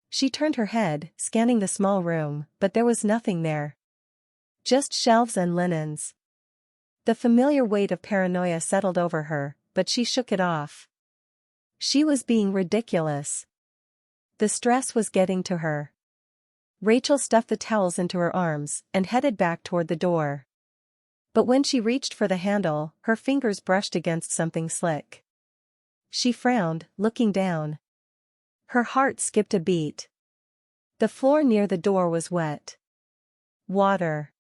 Speaker 1: She turned her head, scanning the small room, but there was nothing there. Just shelves and linens. The familiar weight of paranoia settled over her, but she shook it off. She was being ridiculous. The stress was getting to her. Rachel stuffed the towels into her arms and headed back toward the door. But when she reached for the handle, her fingers brushed against something slick. She frowned, looking down. Her heart skipped a beat. The floor near the door was wet. Water.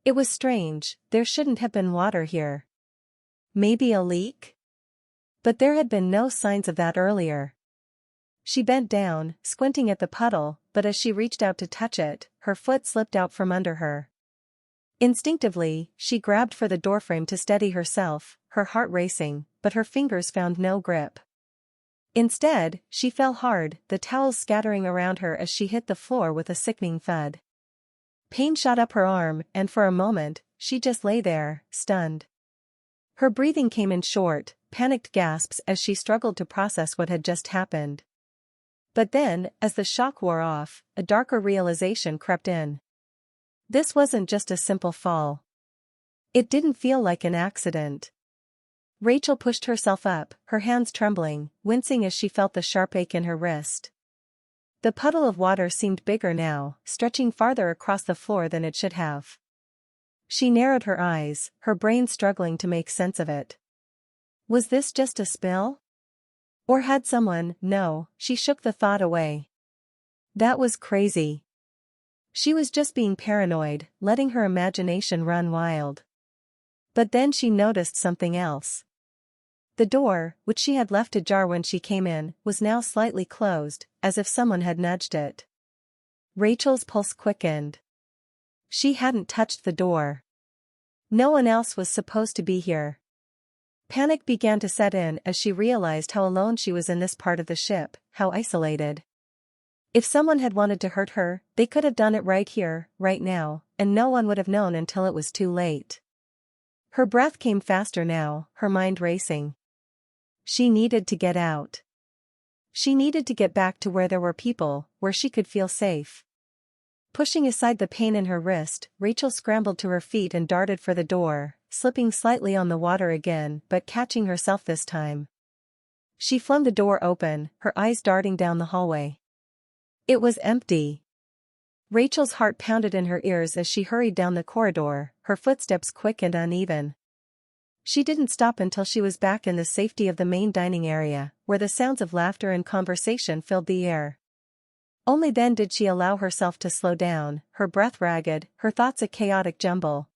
Speaker 1: It was strange, there shouldn't have been water here. Maybe a leak? But there had been no signs of that earlier. She bent down, squinting at the puddle, but as she reached out to touch it, her foot slipped out from under her. Instinctively, she grabbed for the doorframe to steady herself, her heart racing, but her fingers found no grip. Instead, she fell hard, the towels scattering around her as she hit the floor with a sickening thud. Pain shot up her arm, and for a moment, she just lay there, stunned. Her breathing came in short, panicked gasps as she struggled to process what had just happened. But then, as the shock wore off, a darker realization crept in. This wasn't just a simple fall. It didn't feel like an accident. Rachel pushed herself up, her hands trembling, wincing as she felt the sharp ache in her wrist. The puddle of water seemed bigger now, stretching farther across the floor than it should have. She narrowed her eyes, her brain struggling to make sense of it. Was this just a spill? Or had someone— No, she shook the thought away. That was crazy. She was just being paranoid, letting her imagination run wild. But then she noticed something else. The door, which she had left ajar when she came in, was now slightly closed, as if someone had nudged it. Rachel's pulse quickened. She hadn't touched the door. No one else was supposed to be here. Panic began to set in as she realized how alone she was in this part of the ship, how isolated. If someone had wanted to hurt her, they could have done it right here, right now, and no one would have known until it was too late. Her breath came faster now, her mind racing. She needed to get out. She needed to get back to where there were people, where she could feel safe. Pushing aside the pain in her wrist, Rachel scrambled to her feet and darted for the door, slipping slightly on the water again but catching herself this time. She flung the door open, her eyes darting down the hallway. It was empty. Rachel's heart pounded in her ears as she hurried down the corridor, her footsteps quick and uneven. She didn't stop until she was back in the safety of the main dining area, where the sounds of laughter and conversation filled the air. Only then did she allow herself to slow down, her breath ragged, her thoughts a chaotic jumble.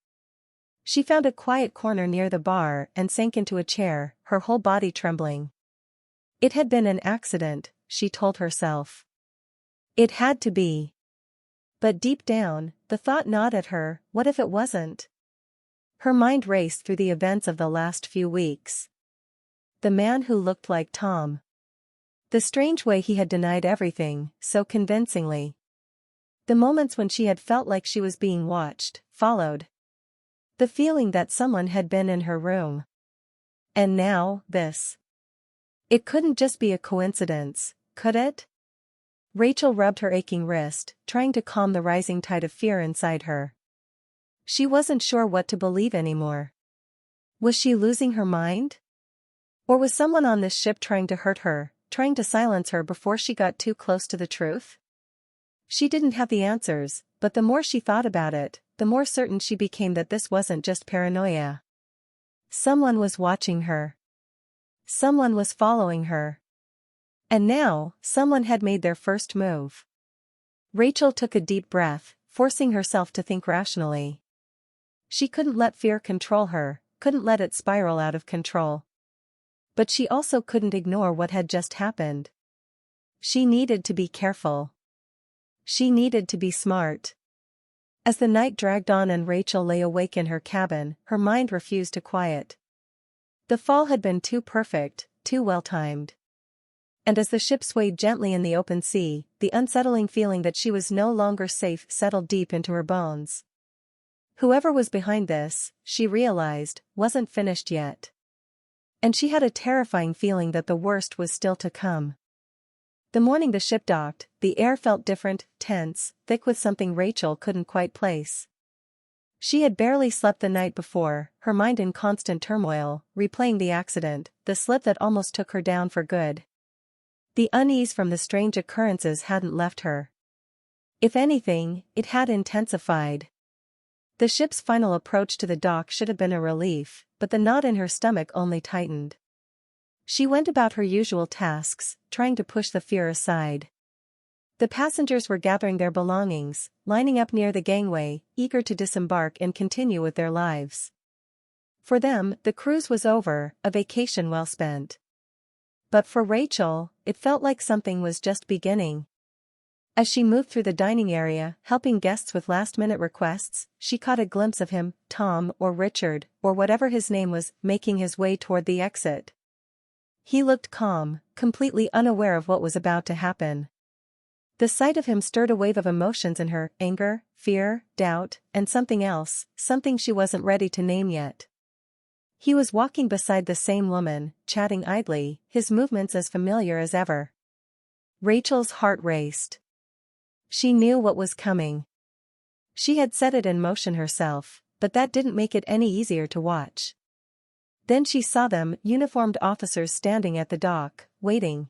Speaker 1: She found a quiet corner near the bar and sank into a chair, her whole body trembling. It had been an accident, she told herself. It had to be. But deep down, the thought gnawed at her, what if it wasn't? Her mind raced through the events of the last few weeks. The man who looked like Tom. The strange way he had denied everything, so convincingly. The moments when she had felt like she was being watched, followed. The feeling that someone had been in her room. And now, this. It couldn't just be a coincidence, could it? Rachel rubbed her aching wrist, trying to calm the rising tide of fear inside her. She wasn't sure what to believe anymore. Was she losing her mind? Or was someone on this ship trying to hurt her, trying to silence her before she got too close to the truth? She didn't have the answers, but the more she thought about it, the more certain she became that this wasn't just paranoia. Someone was watching her. Someone was following her. And now, someone had made their first move. Rachel took a deep breath, forcing herself to think rationally. She couldn't let fear control her, couldn't let it spiral out of control. But she also couldn't ignore what had just happened. She needed to be careful. She needed to be smart. As the night dragged on and Rachel lay awake in her cabin, her mind refused to quiet. The fall had been too perfect, too well-timed. And as the ship swayed gently in the open sea, the unsettling feeling that she was no longer safe settled deep into her bones. Whoever was behind this, she realized, wasn't finished yet. And she had a terrifying feeling that the worst was still to come. The morning the ship docked, the air felt different, tense, thick with something Rachel couldn't quite place. She had barely slept the night before, her mind in constant turmoil, replaying the accident, the slip that almost took her down for good. The unease from the strange occurrences hadn't left her. If anything, it had intensified. The ship's final approach to the dock should have been a relief, but the knot in her stomach only tightened. She went about her usual tasks, trying to push the fear aside. The passengers were gathering their belongings, lining up near the gangway, eager to disembark and continue with their lives. For them, the cruise was over, a vacation well spent. But for Rachel, it felt like something was just beginning. As she moved through the dining area, helping guests with last-minute requests, she caught a glimpse of him, Tom or Richard, or whatever his name was, making his way toward the exit. He looked calm, completely unaware of what was about to happen. The sight of him stirred a wave of emotions in her, anger, fear, doubt, and something else, something she wasn't ready to name yet. He was walking beside the same woman, chatting idly, his movements as familiar as ever. Rachel's heart raced. She knew what was coming. She had set it in motion herself, but that didn't make it any easier to watch. Then she saw them, uniformed officers standing at the dock, waiting.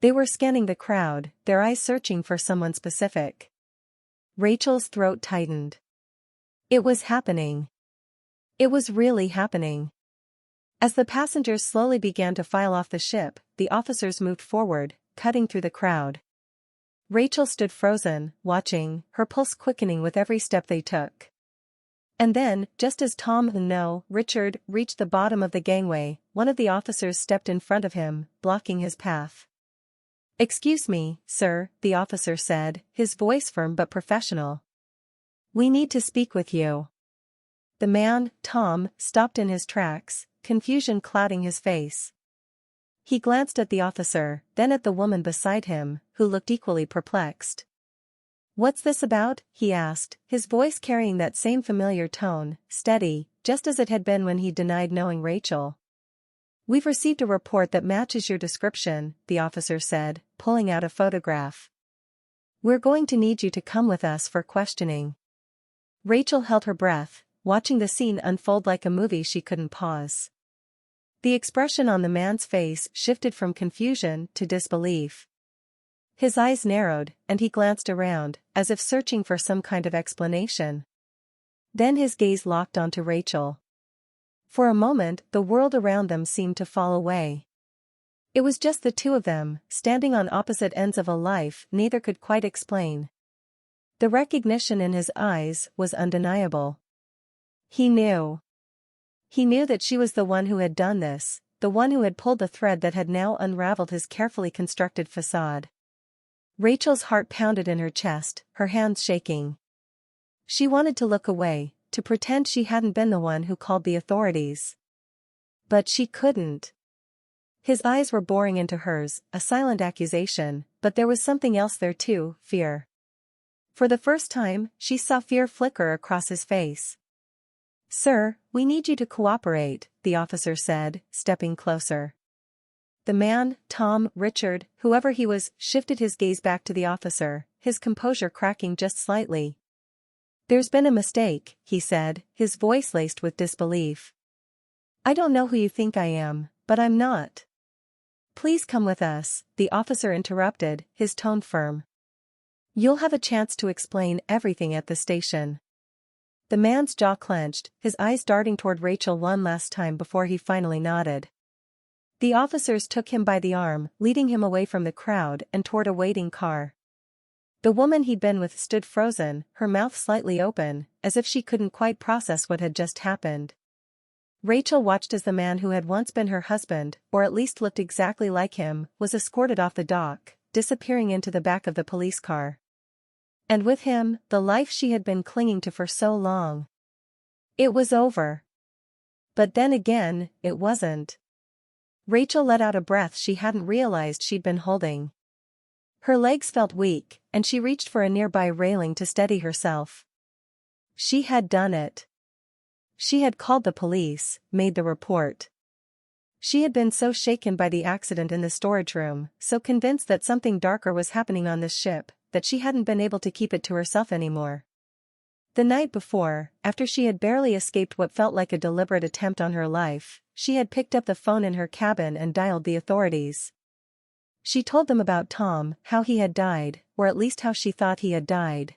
Speaker 1: They were scanning the crowd, their eyes searching for someone specific. Rachel's throat tightened. It was happening. It was really happening. As the passengers slowly began to file off the ship, the officers moved forward, cutting through the crowd. Rachel stood frozen, watching, her pulse quickening with every step they took. And then, just as Richard, reached the bottom of the gangway, one of the officers stepped in front of him, blocking his path. "Excuse me, sir," the officer said, his voice firm but professional. "We need to speak with you." The man, Tom, stopped in his tracks, confusion clouding his face. He glanced at the officer, then at the woman beside him, who looked equally perplexed. "What's this about?" he asked, his voice carrying that same familiar tone, steady, just as it had been when he denied knowing Rachel. "We've received a report that matches your description," the officer said, pulling out a photograph. "We're going to need you to come with us for questioning." Rachel held her breath, watching the scene unfold like a movie she couldn't pause. The expression on the man's face shifted from confusion to disbelief. His eyes narrowed, and he glanced around, as if searching for some kind of explanation. Then his gaze locked onto Rachel. For a moment, the world around them seemed to fall away. It was just the two of them, standing on opposite ends of a life neither could quite explain. The recognition in his eyes was undeniable. He knew. He knew that she was the one who had done this, the one who had pulled the thread that had now unraveled his carefully constructed facade. Rachel's heart pounded in her chest, her hands shaking. She wanted to look away, to pretend she hadn't been the one who called the authorities. But she couldn't. His eyes were boring into hers, a silent accusation, but there was something else there too, fear. For the first time, she saw fear flicker across his face. "Sir, we need you to cooperate," the officer said, stepping closer. The man, Richard, whoever he was, shifted his gaze back to the officer, his composure cracking just slightly. "There's been a mistake," he said, his voice laced with disbelief. "I don't know who you think I am, but I'm not." "Please come with us," the officer interrupted, his tone firm. "You'll have a chance to explain everything at the station." The man's jaw clenched, his eyes darting toward Rachel one last time before he finally nodded. The officers took him by the arm, leading him away from the crowd and toward a waiting car. The woman he'd been with stood frozen, her mouth slightly open, as if she couldn't quite process what had just happened. Rachel watched as the man who had once been her husband, or at least looked exactly like him, was escorted off the dock, disappearing into the back of the police car. And with him, the life she had been clinging to for so long. It was over. But then again, it wasn't. Rachel let out a breath she hadn't realized she'd been holding. Her legs felt weak, and she reached for a nearby railing to steady herself. She had done it. She had called the police, made the report. She had been so shaken by the accident in the storage room, so convinced that something darker was happening on this ship, that she hadn't been able to keep it to herself anymore. The night before, after she had barely escaped what felt like a deliberate attempt on her life, she had picked up the phone in her cabin and dialed the authorities. She told them about Tom, how he had died, or at least how she thought he had died.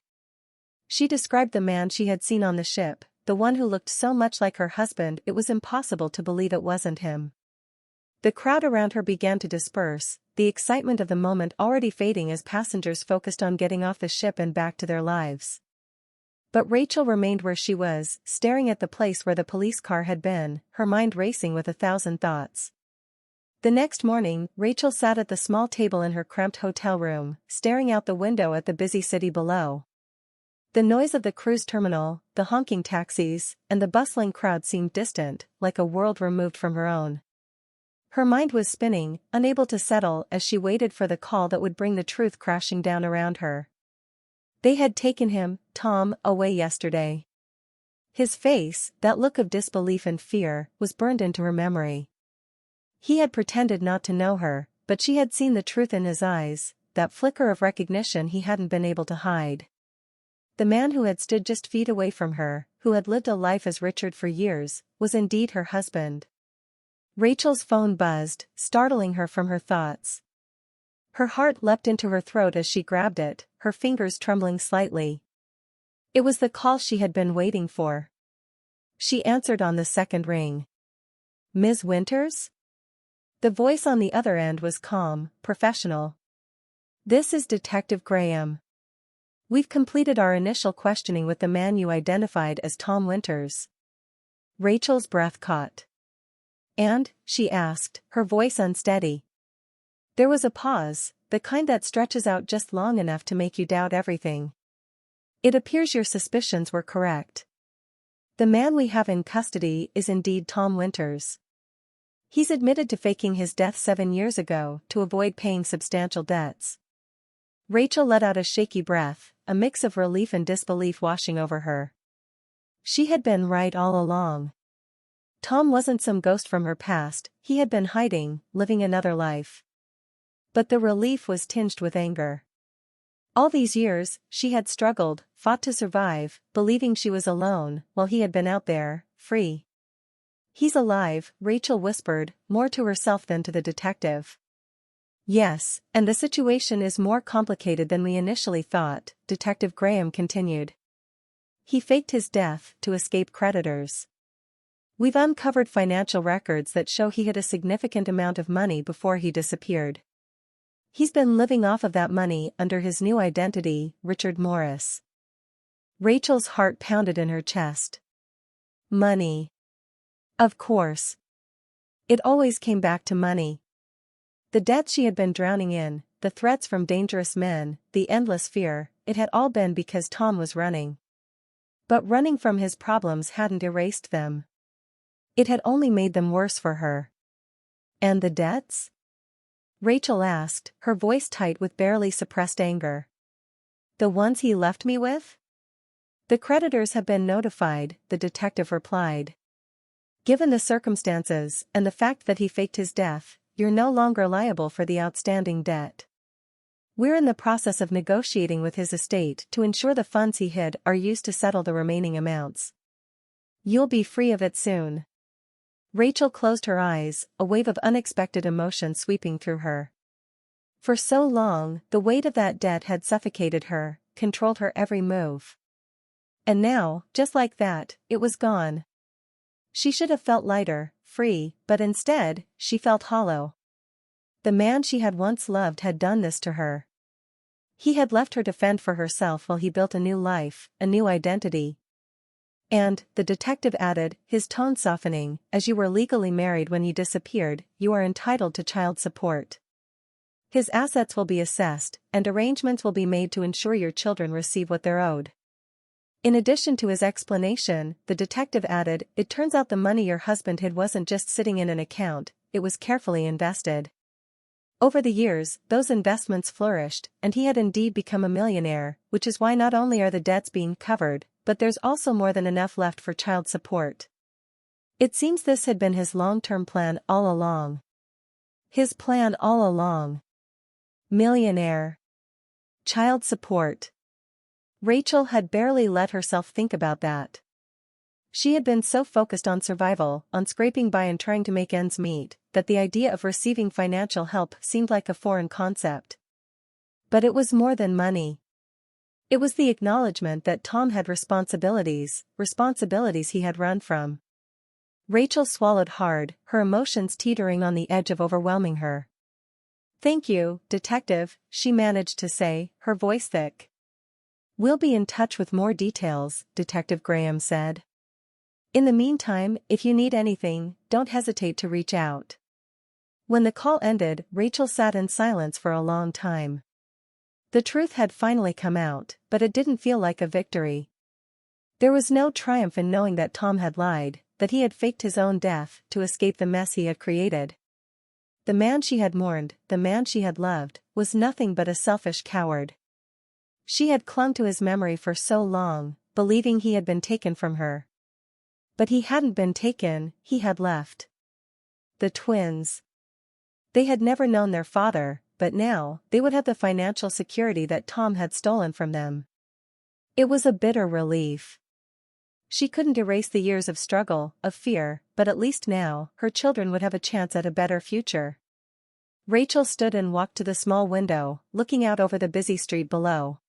Speaker 1: She described the man she had seen on the ship, the one who looked so much like her husband it was impossible to believe it wasn't him. The crowd around her began to disperse, the excitement of the moment already fading as passengers focused on getting off the ship and back to their lives. But Rachel remained where she was, staring at the place where the police car had been, her mind racing with 1,000 thoughts. The next morning, Rachel sat at the small table in her cramped hotel room, staring out the window at the busy city below. The noise of the cruise terminal, the honking taxis, and the bustling crowd seemed distant, like a world removed from her own. Her mind was spinning, unable to settle as she waited for the call that would bring the truth crashing down around her. They had taken him, Tom, away yesterday. His face, that look of disbelief and fear, was burned into her memory. He had pretended not to know her, but she had seen the truth in his eyes, that flicker of recognition he hadn't been able to hide. The man who had stood just feet away from her, who had lived a life as Richard for years, was indeed her husband. Rachel's phone buzzed, startling her from her thoughts. Her heart leapt into her throat as she grabbed it, her fingers trembling slightly. It was the call she had been waiting for. She answered on the second ring. "Ms. Winters?" The voice on the other end was calm, professional. "This is Detective Graham. We've completed our initial questioning with the man you identified as Tom Winters." Rachel's breath caught. "And?" she asked, her voice unsteady. There was a pause, the kind that stretches out just long enough to make you doubt everything. "It appears your suspicions were correct. The man we have in custody is indeed Tom Winters. He's admitted to faking his death 7 years ago to avoid paying substantial debts." Rachel let out a shaky breath, a mix of relief and disbelief washing over her. She had been right all along. Tom wasn't some ghost from her past, he had been hiding, living another life. But the relief was tinged with anger. All these years, she had struggled, fought to survive, believing she was alone, while he had been out there, free. "He's alive," Rachel whispered, more to herself than to the detective. "Yes, and the situation is more complicated than we initially thought," Detective Graham continued. "He faked his death to escape creditors. We've uncovered financial records that show he had a significant amount of money before he disappeared. He's been living off of that money under his new identity, Richard Morris." Rachel's heart pounded in her chest. Money. Of course. It always came back to money. The debts she had been drowning in, the threats from dangerous men, the endless fear, it had all been because Tom was running. But running from his problems hadn't erased them. It had only made them worse for her. "And the debts?" Rachel asked, her voice tight with barely suppressed anger. "The ones he left me with?" "The creditors have been notified," the detective replied. "Given the circumstances, and the fact that he faked his death, you're no longer liable for the outstanding debt. We're in the process of negotiating with his estate to ensure the funds he hid are used to settle the remaining amounts. You'll be free of it soon." Rachel closed her eyes, a wave of unexpected emotion sweeping through her. For so long, the weight of that debt had suffocated her, controlled her every move. And now, just like that, it was gone. She should have felt lighter, free, but instead, she felt hollow. The man she had once loved had done this to her. He had left her to fend for herself while he built a new life, a new identity. "And," the detective added, his tone softening, "as you were legally married when you disappeared, you are entitled to child support. His assets will be assessed, and arrangements will be made to ensure your children receive what they're owed." In addition to his explanation, the detective added, "It turns out the money your husband hid wasn't just sitting in an account, it was carefully invested. Over the years, those investments flourished, and he had indeed become a millionaire, which is why not only are the debts being covered, but there's also more than enough left for child support. It seems this had been his long-term plan all along." His plan all along. Millionaire. Child support. Rachel had barely let herself think about that. She had been so focused on survival, on scraping by and trying to make ends meet, that the idea of receiving financial help seemed like a foreign concept. But it was more than money. It was the acknowledgement that Tom had responsibilities he had run from. Rachel swallowed hard, her emotions teetering on the edge of overwhelming her. "Thank you, Detective," she managed to say, her voice thick. "We'll be in touch with more details," Detective Graham said. "In the meantime, if you need anything, don't hesitate to reach out." When the call ended, Rachel sat in silence for a long time. The truth had finally come out, but it didn't feel like a victory. There was no triumph in knowing that Tom had lied, that he had faked his own death to escape the mess he had created. The man she had mourned, the man she had loved, was nothing but a selfish coward. She had clung to his memory for so long, believing he had been taken from her. But he hadn't been taken, he had left. The twins. They had never known their father, but now, they would have the financial security that Tom had stolen from them. It was a bitter relief. She couldn't erase the years of struggle, of fear, but at least now, her children would have a chance at a better future. Rachel stood and walked to the small window, looking out over the busy street below.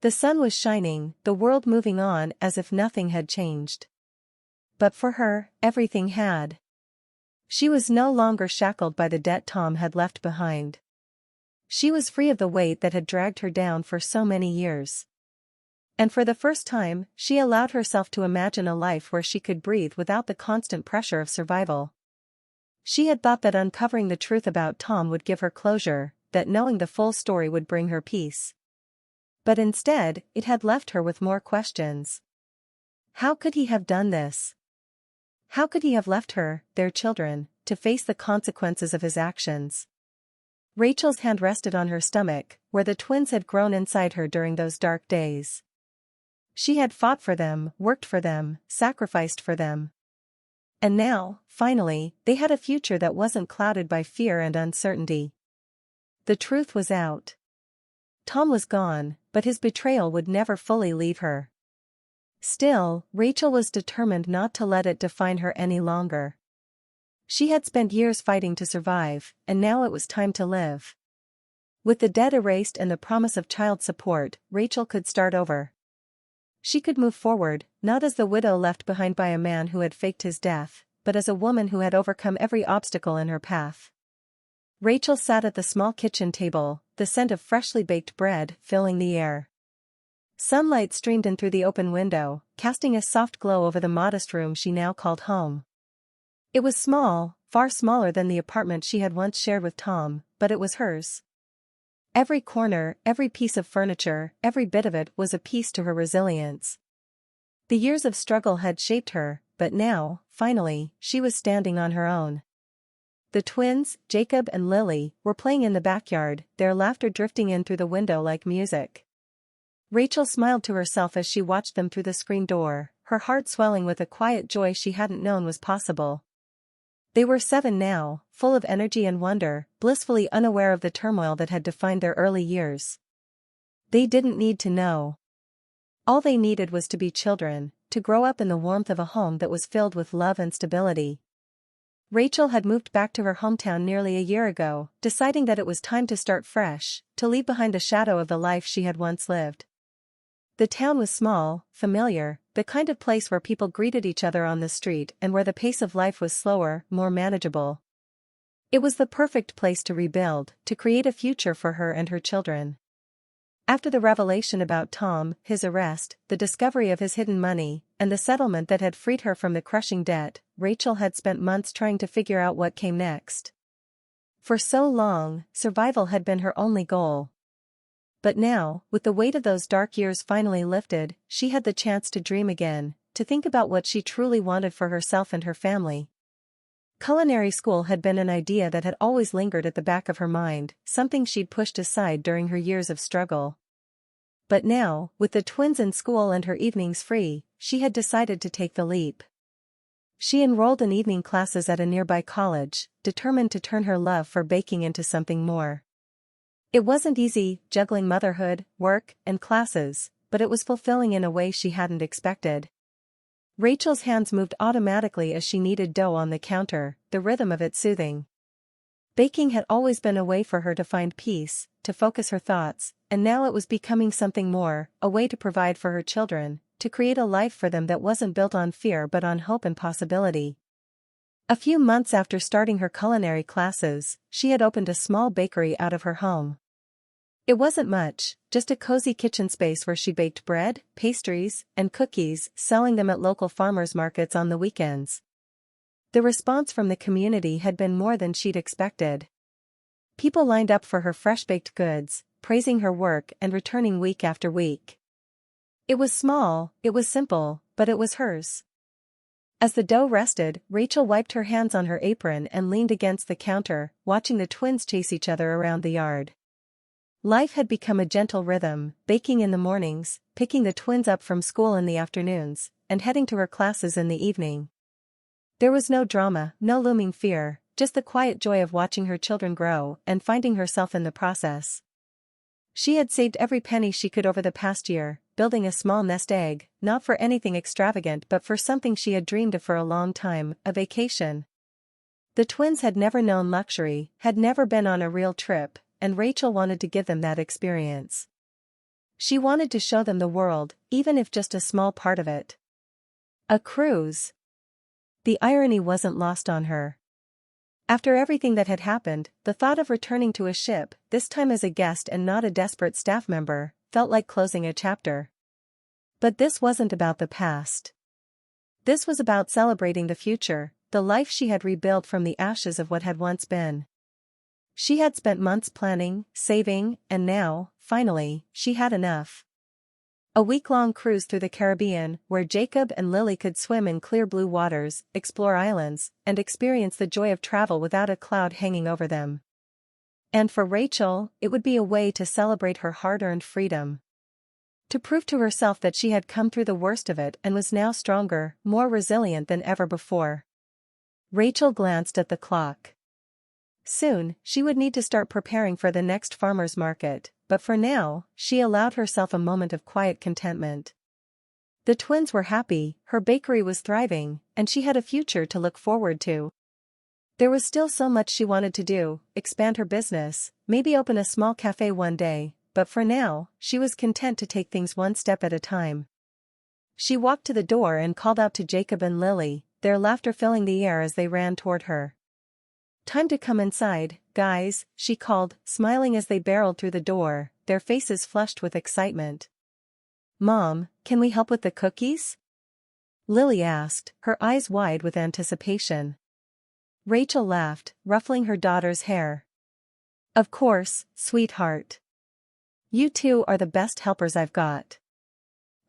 Speaker 1: The sun was shining, the world moving on as if nothing had changed. But for her, everything had. She was no longer shackled by the debt Tom had left behind. She was free of the weight that had dragged her down for so many years. And for the first time, she allowed herself to imagine a life where she could breathe without the constant pressure of survival. She had thought that uncovering the truth about Tom would give her closure, that knowing the full story would bring her peace. But instead, it had left her with more questions. How could he have done this? How could he have left her, their children, to face the consequences of his actions? Rachel's hand rested on her stomach, where the twins had grown inside her during those dark days. She had fought for them, worked for them, sacrificed for them. And now, finally, they had a future that wasn't clouded by fear and uncertainty. The truth was out. Tom was gone, but his betrayal would never fully leave her. Still, Rachel was determined not to let it define her any longer. She had spent years fighting to survive, and now it was time to live. With the debt erased and the promise of child support, Rachel could start over. She could move forward, not as the widow left behind by a man who had faked his death, but as a woman who had overcome every obstacle in her path. Rachel sat at the small kitchen table, the scent of freshly baked bread filling the air. Sunlight streamed in through the open window, casting a soft glow over the modest room she now called home. It was small, far smaller than the apartment she had once shared with Tom, but it was hers. Every corner, every piece of furniture, every bit of it was a piece to her resilience. The years of struggle had shaped her, but now, finally, she was standing on her own. The twins, Jacob and Lily, were playing in the backyard, their laughter drifting in through the window like music. Rachel smiled to herself as she watched them through the screen door, her heart swelling with a quiet joy she hadn't known was possible. They were 7 now, full of energy and wonder, blissfully unaware of the turmoil that had defined their early years. They didn't need to know. All they needed was to be children, to grow up in the warmth of a home that was filled with love and stability. Rachel had moved back to her hometown nearly a year ago, deciding that it was time to start fresh, to leave behind the shadow of the life she had once lived. The town was small, familiar, the kind of place where people greeted each other on the street and where the pace of life was slower, more manageable. It was the perfect place to rebuild, to create a future for her and her children. After the revelation about Tom, his arrest, the discovery of his hidden money, and the settlement that had freed her from the crushing debt, Rachel had spent months trying to figure out what came next. For so long, survival had been her only goal. But now, with the weight of those dark years finally lifted, she had the chance to dream again, to think about what she truly wanted for herself and her family. Culinary school had been an idea that had always lingered at the back of her mind, something she'd pushed aside during her years of struggle. But now, with the twins in school and her evenings free, she had decided to take the leap. She enrolled in evening classes at a nearby college, determined to turn her love for baking into something more. It wasn't easy, juggling motherhood, work, and classes, but it was fulfilling in a way she hadn't expected. Rachel's hands moved automatically as she kneaded dough on the counter, the rhythm of it soothing. Baking had always been a way for her to find peace, to focus her thoughts, and now it was becoming something more, a way to provide for her children, to create a life for them that wasn't built on fear but on hope and possibility. A few months after starting her culinary classes, she had opened a small bakery out of her home. It wasn't much, just a cozy kitchen space where she baked bread, pastries, and cookies, selling them at local farmers markets on the weekends. The response from the community had been more than she'd expected. People lined up for her fresh-baked goods, praising her work and returning week after week. It was small, it was simple, but it was hers. As the dough rested, Rachel wiped her hands on her apron and leaned against the counter, watching the twins chase each other around the yard. Life had become a gentle rhythm, baking in the mornings, picking the twins up from school in the afternoons, and heading to her classes in the evening. There was no drama, no looming fear, just the quiet joy of watching her children grow and finding herself in the process. She had saved every penny she could over the past year, building a small nest egg, not for anything extravagant but for something she had dreamed of for a long time, a vacation. The twins had never known luxury, had never been on a real trip, and Rachel wanted to give them that experience. She wanted to show them the world, even if just a small part of it. A cruise. The irony wasn't lost on her. After everything that had happened, the thought of returning to a ship, this time as a guest and not a desperate staff member, felt like closing a chapter. But this wasn't about the past. This was about celebrating the future, the life she had rebuilt from the ashes of what had once been. She had spent months planning, saving, and now, finally, she had enough. A week-long cruise through the Caribbean, where Jacob and Lily could swim in clear blue waters, explore islands, and experience the joy of travel without a cloud hanging over them. And for Rachel, it would be a way to celebrate her hard-earned freedom. To prove to herself that she had come through the worst of it and was now stronger, more resilient than ever before. Rachel glanced at the clock. Soon, she would need to start preparing for the next farmer's market, but for now, she allowed herself a moment of quiet contentment. The twins were happy, her bakery was thriving, and she had a future to look forward to. There was still so much she wanted to do, expand her business, maybe open a small cafe one day, but for now, she was content to take things one step at a time. She walked to the door and called out to Jacob and Lily, their laughter filling the air as they ran toward her. "Time to come inside, guys," she called, smiling as they barreled through the door, their faces flushed with excitement. "Mom, can we help with the cookies?" Lily asked, her eyes wide with anticipation. Rachel laughed, ruffling her daughter's hair. "Of course, sweetheart. You two are the best helpers I've got."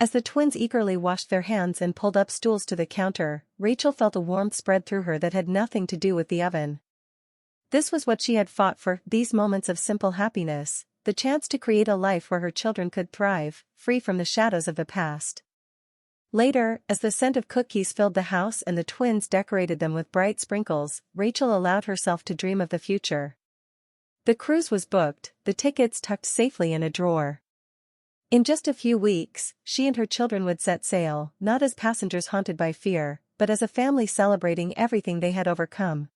Speaker 1: As the twins eagerly washed their hands and pulled up stools to the counter, Rachel felt a warmth spread through her that had nothing to do with the oven. This was what she had fought for, these moments of simple happiness, the chance to create a life where her children could thrive, free from the shadows of the past. Later, as the scent of cookies filled the house and the twins decorated them with bright sprinkles, Rachel allowed herself to dream of the future. The cruise was booked, the tickets tucked safely in a drawer. In just a few weeks, she and her children would set sail, not as passengers haunted by fear, but as a family celebrating everything they had overcome.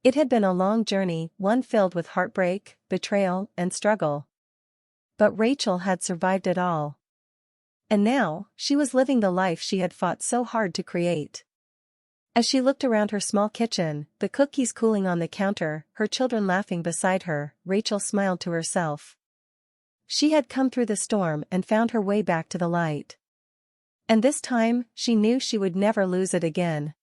Speaker 1: It had been a long journey, one filled with heartbreak, betrayal, and struggle. But Rachel had survived it all. And now, she was living the life she had fought so hard to create. As she looked around her small kitchen, the cookies cooling on the counter, her children laughing beside her, Rachel smiled to herself. She had come through the storm and found her way back to the light. And this time, she knew she would never lose it again.